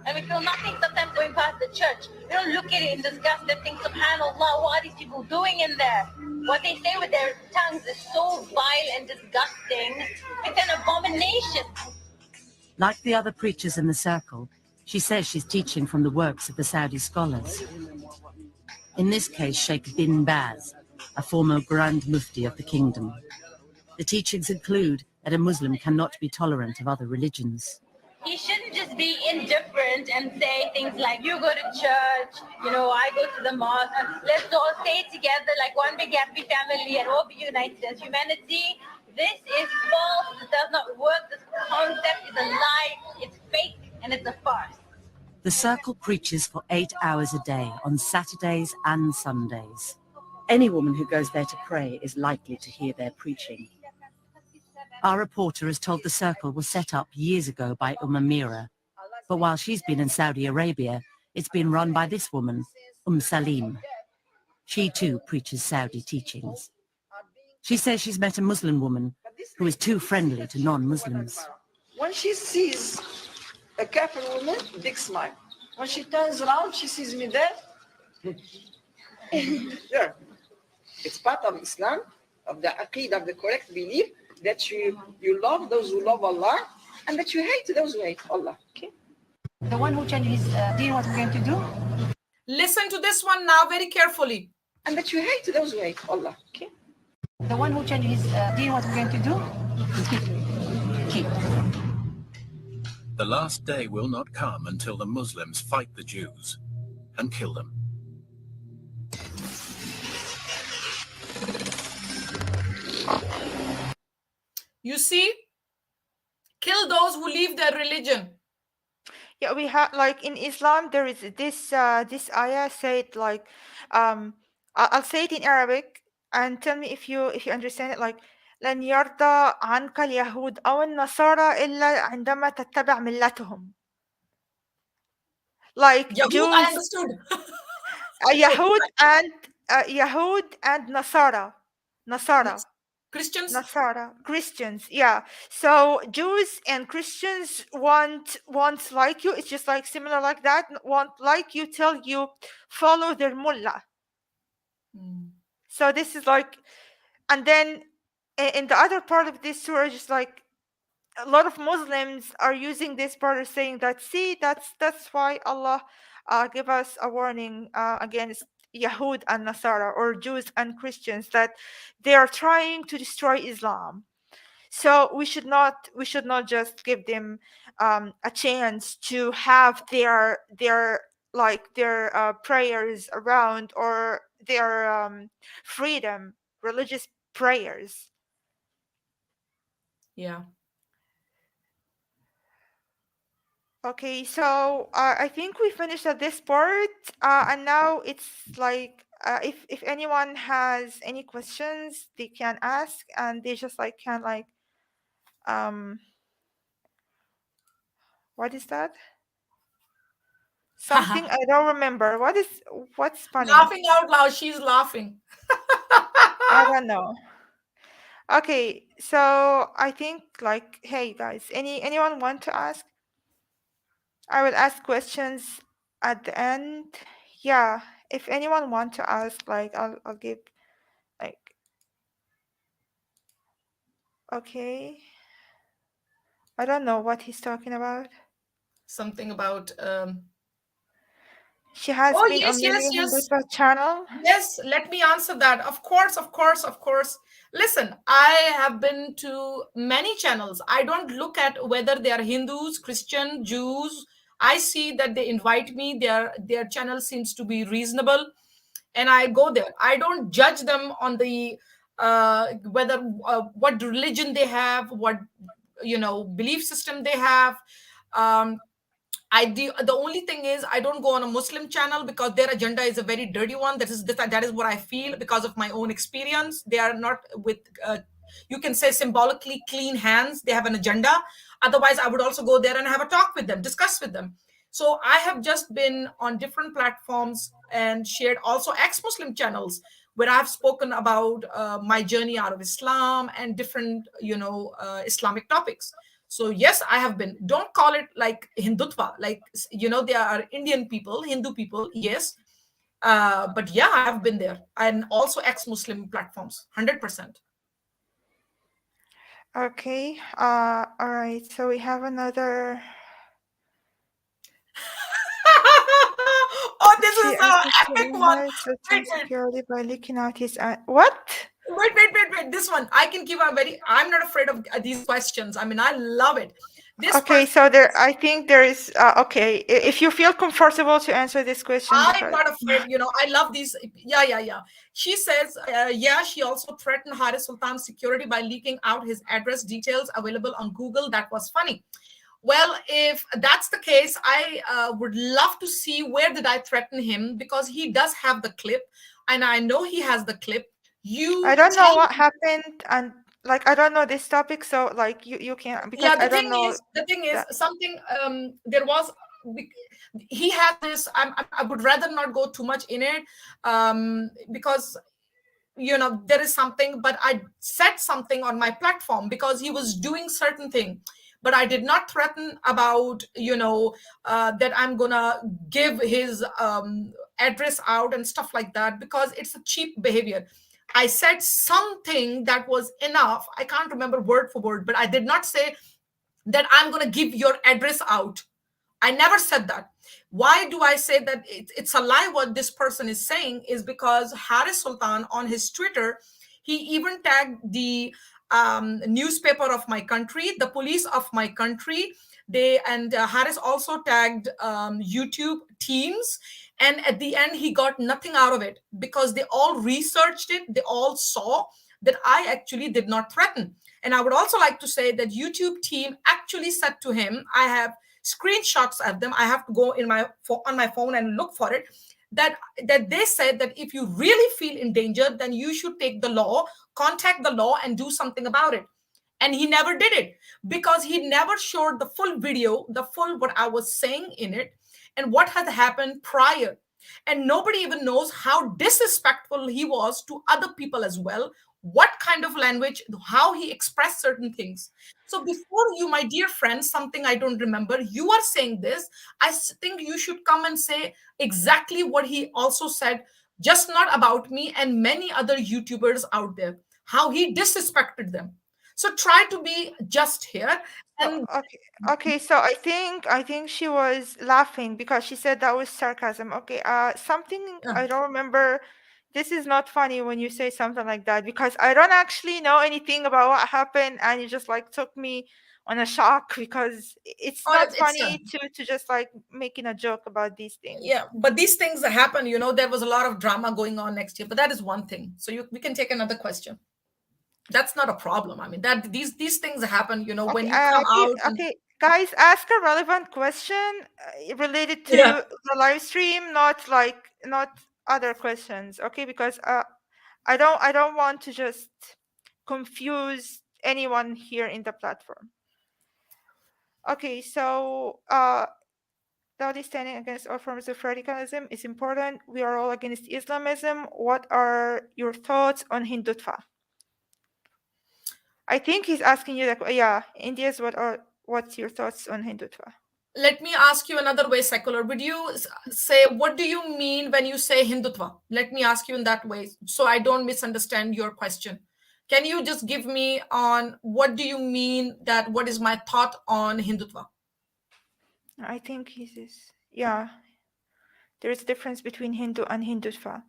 And we feel nothing sometimes going past the church. We don't look at it and discuss and think, subhanAllah, what are these people doing in there? What they say with their tongues is so vile and disgusting. It's an abomination. Like the other preachers in the circle, she says she's teaching from the works of the Saudi scholars. In this case, Sheikh bin Baz, a former Grand Mufti of the kingdom. The teachings include that a Muslim cannot be tolerant of other religions. He shouldn't just be indifferent and say things like, you go to church, I go to the mosque, let's all stay together like one big happy family and all be united as humanity. This is false. It does not work. This concept is a lie. It's fake and it's a farce. The circle preaches for 8 hours a day on Saturdays and Sundays. Any woman who goes there to pray is likely to hear their preaching. Our reporter is told the circle was set up years ago by Mira, but while she's been in Saudi Arabia, it's been run by this woman, Salim. She too preaches Saudi teachings. She says she's met a Muslim woman who is too friendly to non-Muslims. When she sees a Kafir woman, big smile. When she turns around, she sees me there. Yeah. It's part of Islam, of the aqeedah, of the correct belief, that you love those who love Allah and that you hate those who hate Allah. Okay? The one who changes his deen, what we're going to do? Listen to this one now very carefully. And that you hate those who hate Allah. Okay? The one who changes his deen, what we're going to do? Keep. The last day will not come until the Muslims fight the Jews and kill them. You see, kill those who leave their religion. Yeah, we have like in Islam there is this ayah said like I'll say it in Arabic and tell me if you understand it. Like لن يرضى عنك اليهود أو النصارى إلا عندما تتبع ملتهم. Like Jews, I understood. Yahud and Nasara. Christians? Nasara, Christians, yeah. So Jews and Christians want like you. It's just like similar like that. Want like you till you follow their mullah. So this is like, and then in the other part of this surah, just like a lot of Muslims are using this part of saying that, see, that's why Allah give us a warning against Yahud and Nasara, or Jews and Christians, that they are trying to destroy Islam. So we should not just give them a chance to have their prayers around, or their freedom, religious prayers. Yeah. Okay, so I think we finished at this part, and now it's like if anyone has any questions, they can ask, and they just like can like what is that? Something I don't remember. What's funny? Laughing out loud. She's laughing. I don't know. Okay, so I think like, hey guys, anyone want to ask? I will ask questions at the end. Yeah, if anyone want to ask, like I'll give like, okay. I don't know what he's talking about. Something about She has oh, been yes, on yes, Miriam yes. Hindutva channel. Yes, let me answer that. Of course, of course, of course. Listen, I have been to many channels. I don't look at whether they are Hindus, Christian, Jews. I see that they invite me. Their channel seems to be reasonable, and I go there. I don't judge them on the whether what religion they have, what belief system they have. The only thing is I don't go on a Muslim channel because their agenda is a very dirty one. That is what I feel because of my own experience. They are not with you can say symbolically clean hands. They have an agenda. Otherwise, I would also go there and have a talk with them, discuss with them. So I have just been on different platforms and shared also ex-Muslim channels where I've spoken about my journey out of Islam and different Islamic topics. So yes, I have been. Don't call it like Hindutva. Like, there are Indian people, Hindu people. Yes. But yeah, I have been there. And also ex-Muslim platforms, 100%. Okay. All right. So we have another. Oh, this is an epic one. Security by leaking out his what? Wait. This one, I can give I'm not afraid of these questions. I mean, I love it. Okay, so I think there is, okay, if you feel comfortable to answer this question. I'm not afraid, I love these. Yeah. She says, she also threatened Haris Sultan's security by leaking out his address details available on Google. That was funny. Well, if that's the case, I would love to see where did I threaten him, because he does have the clip, and I know he has the clip. I don't know what happened, and like I don't know this topic, so like you can't, because I don't know. The thing is something there was he had this. I would rather not go too much in it because there is something, but I said something on my platform because he was doing certain thing, but I did not threaten about that I'm gonna give his address out and stuff like that, because it's a cheap behavior. I said something that was enough. I can't remember word for word, but I did not say that I'm going to give your address out. I never said that. Why do I say that it's a lie? What this person is saying is because Haris Sultan on his Twitter, he even tagged the newspaper of my country, the police of my country. Haris also tagged YouTube teams. And at the end, he got nothing out of it because they all researched it. They all saw that I actually did not threaten. And I would also like to say that YouTube team actually said to him, I have screenshots of them. I have to go on my phone and look for it. That they said that if you really feel in danger, then you should take the law, contact the law and do something about it. And he never did it because he never showed the full video, what I was saying in it and what had happened prior. And nobody even knows how disrespectful he was to other people as well, what kind of language, how he expressed certain things. So before you, my dear friends, something I don't remember, you are saying this, I think you should come and say exactly what he also said, just not about me and many other YouTubers out there, how he disrespected them. So try to be just here. And Okay, so I think she was laughing because she said that was sarcasm. Okay, something I don't remember. This is not funny when you say something like that because I don't actually know anything about what happened, and you just like took me on a shock because it's not it's funny to just like making a joke about these things. Yeah, but these things that happen, you know, there was a lot of drama going on next year, but that is one thing. So we can take another question. That's not a problem. I mean, that these things happen, you know, when you come out. Okay, guys, ask a relevant question related to the live stream, not other questions. Okay, because I don't want to just confuse anyone here in the platform. Okay, so Dawdi standing against all forms of radicalism is important. We are all against Islamism. What are your thoughts on Hindutva? I think he's asking you India's what's your thoughts on Hindutva? Let me ask you another way, secular. Would you say, what do you mean when you say Hindutva? Let me ask you in that way so I don't misunderstand your question. Can you just give me on what do you mean that what is my thought on Hindutva? I think there's a difference between Hindu and Hindutva.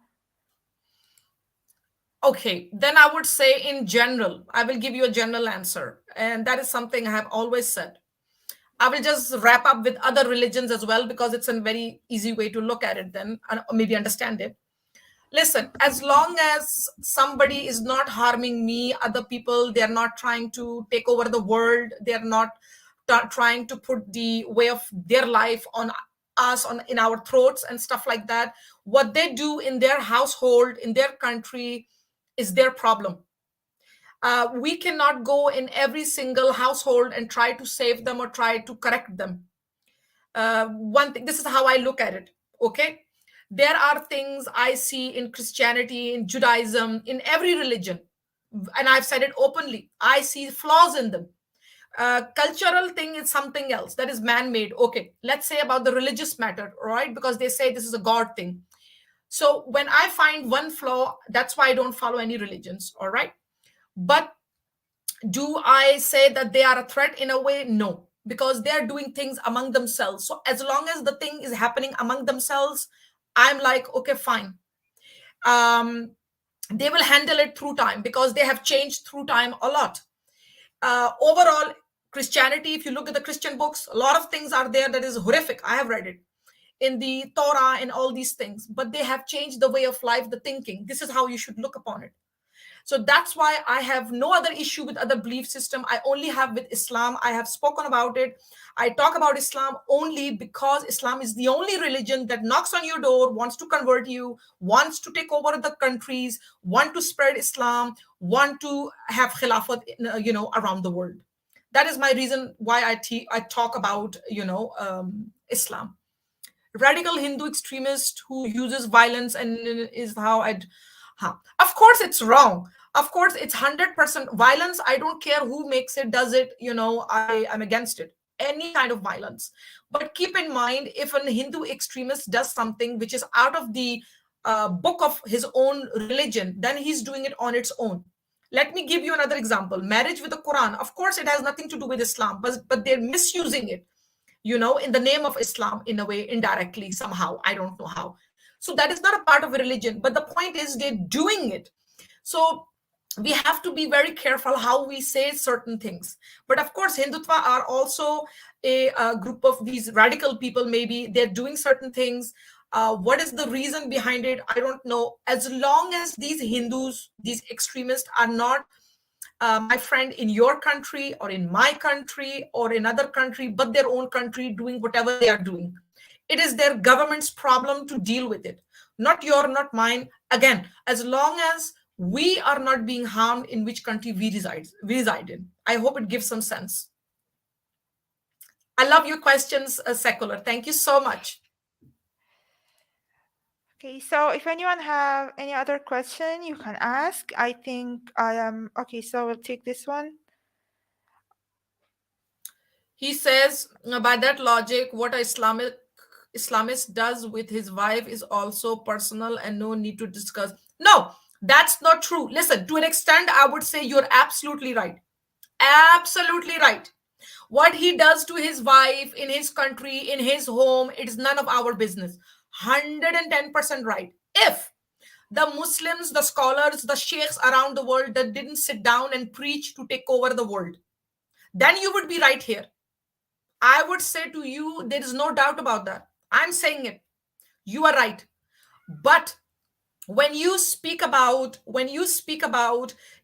Okay, then I would say in general, I will give you a general answer. And that is something I have always said. I will just wrap up with other religions as well, because it's a very easy way to look at it then, and maybe understand it. Listen, as long as somebody is not harming me, other people, they're not trying to take over the world, they're not trying to put the way of their life on us, in our throats and stuff like that. What they do in their household, in their country, is their problem. We cannot go in every single household and try to save them or try to correct them. One thing, this is how I look at it, okay? There are things I see in Christianity, in Judaism, in every religion, and I've said it openly. I see flaws in them. Cultural thing is something else that is man-made. Okay, let's say about the religious matter, right? Because they say this is a God thing. So when I find one flaw, that's why I don't follow any religions, all right? But do I say that they are a threat in a way? No, because they're doing things among themselves. So as long as the thing is happening among themselves, I'm like, okay, fine. They will handle it through time because they have changed through time a lot. Overall, Christianity, if you look at the Christian books, a lot of things are there that is horrific. I have read it in the Torah and all these things, but they have changed the way of life, the thinking. This is how you should look upon it. So that's why I have no other issue with other belief system. I only have with Islam. I have spoken about it. I talk about Islam only because Islam is the only religion that knocks on your door, wants to convert you, wants to take over the countries, want to spread Islam, want to have khilafat, around the world. That is my reason why I talk about, Islam. Radical Hindu extremist who uses violence and is how I'd. Of course, it's wrong. Of course, it's 100% violence. I don't care who makes it, does it. I am against it. Any kind of violence. But keep in mind, if a Hindu extremist does something which is out of the book of his own religion, then he's doing it on its own. Let me give you another example. Marriage with the Quran. Of course, it has nothing to do with Islam, but they're misusing it, in the name of Islam, in a way, indirectly, somehow. I don't know how. So that is not a part of a religion, but the point is they're doing it. So we have to be very careful how we say certain things. But of course, Hindutva are also a group of these radical people. Maybe they're doing certain things. What is the reason behind it? I don't know. As long as these Hindus, these extremists are not, my friend, in your country or in my country or in another country, but their own country, doing whatever they are doing. It is their government's problem to deal with it. Not your, not mine. Again, as long as we are not being harmed in which country we reside in. I hope it gives some sense. I love your questions, Secular. Thank you so much. Okay, so if anyone have any other question, you can ask. I think I am okay. So we'll take this one. He says, by that logic, what a Islamist does with his wife is also personal and no need to discuss. No, that's not true. Listen, to an extent, I would say you're absolutely right. Absolutely right. What he does to his wife in his country, in his home, it is none of our business. 110% right. If the Muslims, the scholars, the sheikhs around the world that didn't sit down and preach to take over the world, then you would be right here. I would say to you, there is no doubt about that. I'm saying it. You are right. But when you speak about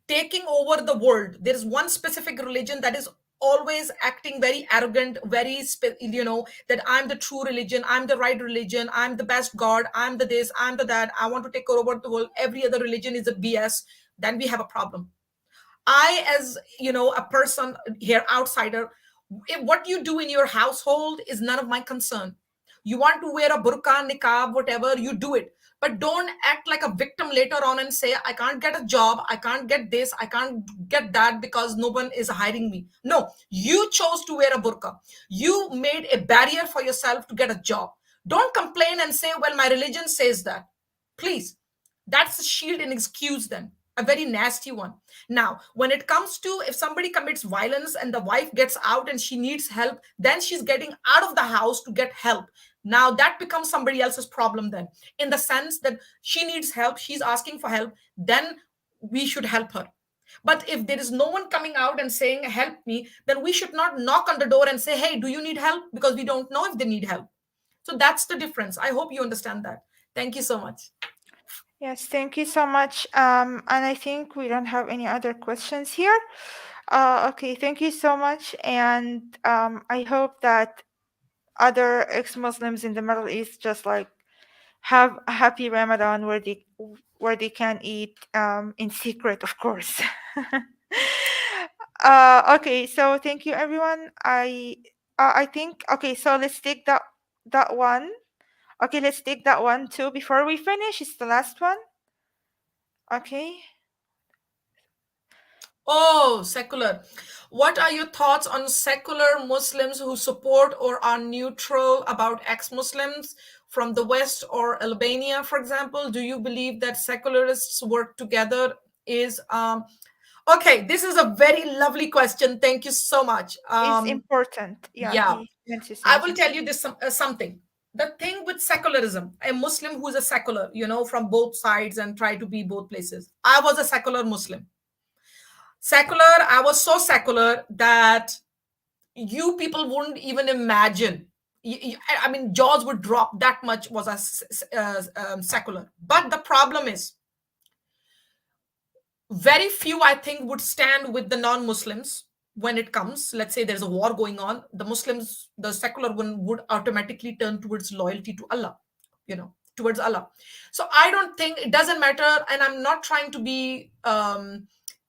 taking over the world, there is one specific religion that is always acting very arrogant, very that I'm the true religion, I'm the right religion, I'm the best God, I'm the this, I'm the that, I want to take over the world, every other religion is a BS. Then we have a problem. I, as a person here, outsider, if what you do in your household is none of my concern. You want to wear a burqa, niqab, whatever, you do it. But don't act like a victim later on and say, I can't get a job, I can't get this, I can't get that because no one is hiring me. No, you chose to wear a burqa. You made a barrier for yourself to get a job. Don't complain and say, well, my religion says that. Please, that's a shield and excuse then. A very nasty one. Now, when it comes to if somebody commits violence and the wife gets out and she needs help, then she's getting out of the house to get help. Now that becomes somebody else's problem then, in the sense that she needs help, she's asking for help, then we should help her. But if there is no one coming out and saying, help me, then we should not knock on the door and say, hey, do you need help? Because we don't know if they need help. So that's the difference. I hope you understand that. Thank you so much. Yes, thank you so much. And I think we don't have any other questions here. Okay, thank you so much. And I hope that other ex-Muslims in the Middle East just like have a happy Ramadan where they can eat in secret, of course. Okay, so thank you everyone. I think okay, so let's take that one. Okay, let's take that one too before we finish. It's the last one. Okay. Oh, secular. What are your thoughts on secular Muslims who support or are neutral about ex-Muslims from the West or Albania, for example? Do you believe that secularists work together? Okay, this is a very lovely question. Thank you so much. It's important. Yeah. He meant to say I will something. tell you this something. The thing with secularism, a Muslim who is a secular, from both sides and try to be both places. I was a secular Muslim. Secular, I was so secular that you people wouldn't even imagine. I mean, jaws would drop, that much was a secular. But the problem is, very few, I think, would stand with the non-Muslims when it comes. Let's say there's a war going on. The Muslims, the secular one, would automatically turn towards loyalty to Allah, towards Allah. So I don't think, it doesn't matter. And I'm not trying to be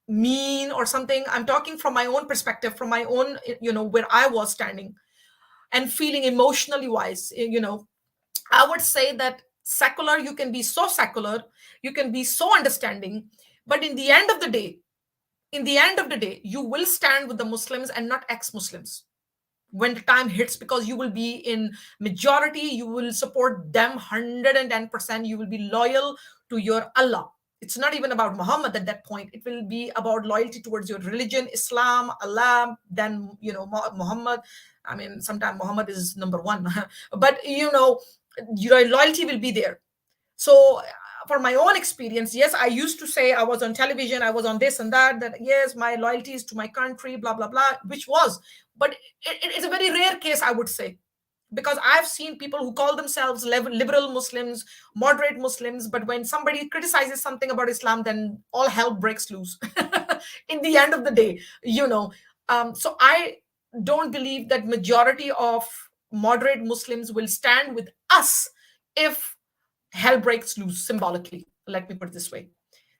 mean or something. I'm talking from my own perspective, from my own, where I was standing and feeling emotionally wise. I would say that secular, you can be so secular, you can be so understanding, but in the end of the day, you will stand with the Muslims and not ex-Muslims when the time hits, because you will be in majority, you will support them 110%, you will be loyal to your Allah. It's not even about Muhammad at that point. It will be about loyalty towards your religion, Islam, Allah, then, Muhammad. I mean, sometimes Muhammad is number one, but, your loyalty will be there. So for my own experience, yes, I used to say I was on television, I was on this and that yes, my loyalty is to my country, blah, blah, blah, which was, but it's a very rare case, I would say. Because I've seen people who call themselves liberal Muslims, moderate Muslims, but when somebody criticizes something about Islam, then all hell breaks loose in the end of the day, So I don't believe that majority of moderate Muslims will stand with us if hell breaks loose, symbolically. Let me put it this way.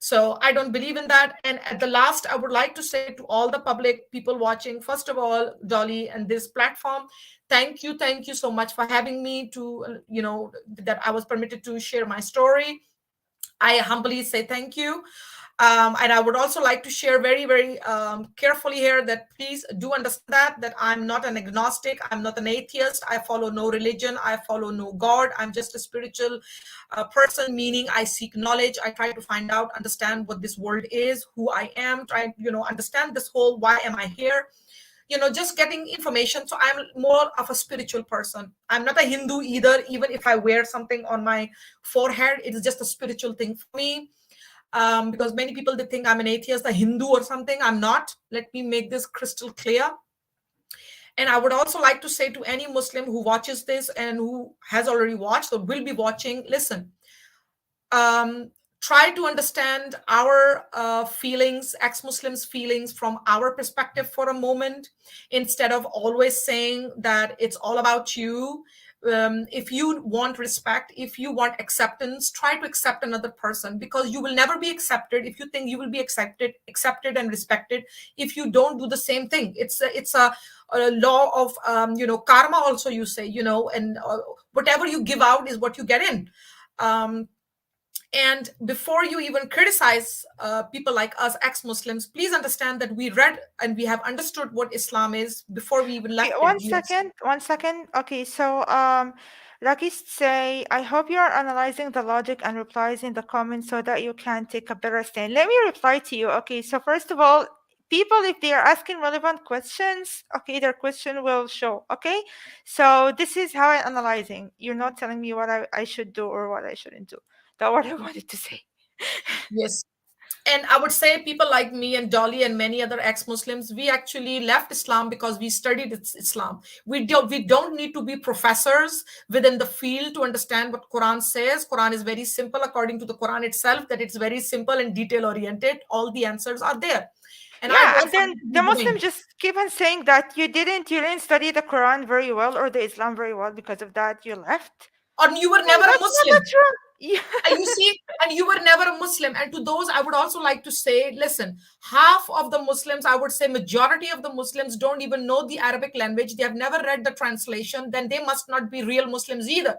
So I don't believe in that. And at the last, I would like to say to all the public people watching, first of all, Dolly and this platform, thank you so much for having me to, that I was permitted to share my story. I humbly say thank you. And I would also like to share very, very carefully here that please do understand that I'm not an agnostic. I'm not an atheist. I follow no religion. I follow no God. I'm just a spiritual person, meaning I seek knowledge. I try to find out, understand what this world is, who I am, try, understand this whole, why am I here? Just getting information. So I'm more of a spiritual person. I'm not a Hindu either. Even if I wear something on my forehead, it is just a spiritual thing for me. Because many people, they think I'm an atheist, a Hindu or something. I'm not. Let me make this crystal clear. And I would also like to say to any Muslim who watches this and who has already watched or will be watching, listen, try to understand our feelings, ex-Muslims' feelings from our perspective for a moment, instead of always saying that it's all about you. If you want respect, if you want acceptance, try to accept another person, because you will never be accepted if you think you will be accepted and respected if you don't do the same thing. It's a law of karma also, you say, and whatever you give out is what you get in. And before you even criticize people like us, ex-Muslims, please understand that we read and we have understood what Islam is before we even left. One second. Okay, so Rakis say, I hope you are analyzing the logic and replies in the comments so that you can take a better stand. Let me reply to you. Okay, so first of all, people, if they are asking relevant questions, okay, their question will show. Okay, so this is how I'm analyzing. You're not telling me what I should do or what I shouldn't do. That's what I wanted to say. Yes. And I would say people like me and Dolly and many other ex-Muslims, we actually left Islam because we studied Islam. We don't need to be professors within the field to understand what Quran says. Quran is very simple, according to the Quran itself, that it's very simple and detail oriented. All the answers are there. And yeah, and then the Muslims just keep on saying that you didn't study the Quran very well or the Islam very well, because of that you left. Or you were never a Muslim. That's wrong. Yeah. And you see, and you were never a Muslim. And to those, I would also like to say, listen, half of the Muslims, I would say majority of the Muslims don't even know the Arabic language. They have never read the translation. Then they must not be real Muslims either.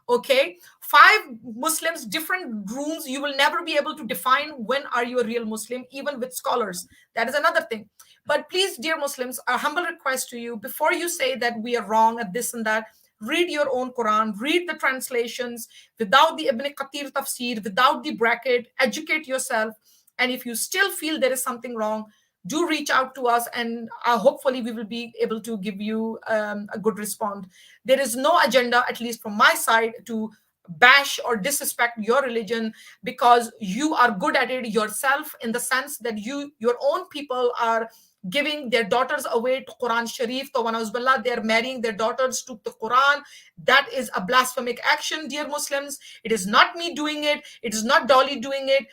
Okay, 5 Muslims, different rooms, you will never be able to define when are you a real Muslim, even with scholars. That is another thing. But please, dear Muslims, a humble request to you, before you say that we are wrong at this and that, read your own Quran, read the translations without the Ibn Kathir tafsir, without the bracket, educate yourself. And if you still feel there is something wrong, do reach out to us, and hopefully we will be able to give you a good response. There is no agenda, at least from my side, to bash or disrespect your religion, because you are good at it yourself, in the sense that your own people are giving their daughters away to Quran Sharif. They are marrying their daughters to the Quran. That is a blasphemic action, dear Muslims. It is not me doing it. It is not Dolly doing it.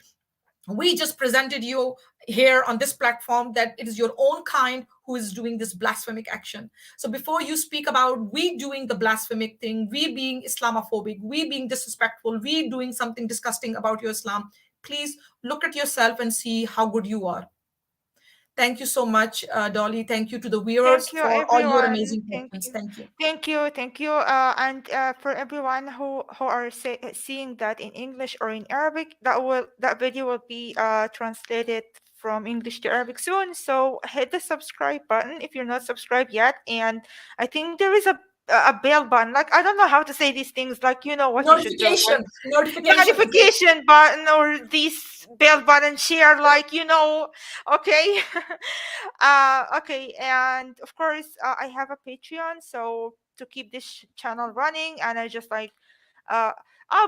We just presented you here on this platform that it is your own kind who is doing this blasphemic action. So before you speak about we doing the blasphemic thing, we being Islamophobic, we being disrespectful, we doing something disgusting about your Islam, please look at yourself and see how good you are. Thank you so much, Dolly. Thank you to the viewers for all your amazing questions. Thank you. And for everyone who are seeing that in English or in Arabic, that video will be translated from English to Arabic soon. So hit the subscribe button if you're not subscribed yet. And I think there is a bell button. Like, I don't know how to say these things. Like, you know what notification, you should do. Notification button, or this bell button, share, like, okay. Okay, and of course I have a Patreon, so to keep this channel running, and I just like oh,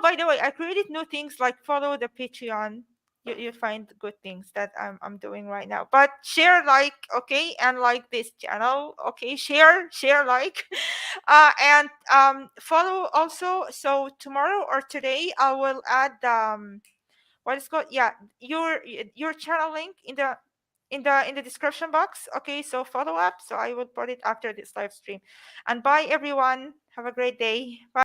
by the way, I created new things, like follow the Patreon. You find good things that I'm doing right now. But share, like, okay, and like this channel, okay, share, like, and follow also. So tomorrow or today I will add what is called, yeah, your channel link in the description box. Okay, so follow up. So I will put it after this live stream. And bye everyone. Have a great day. Bye.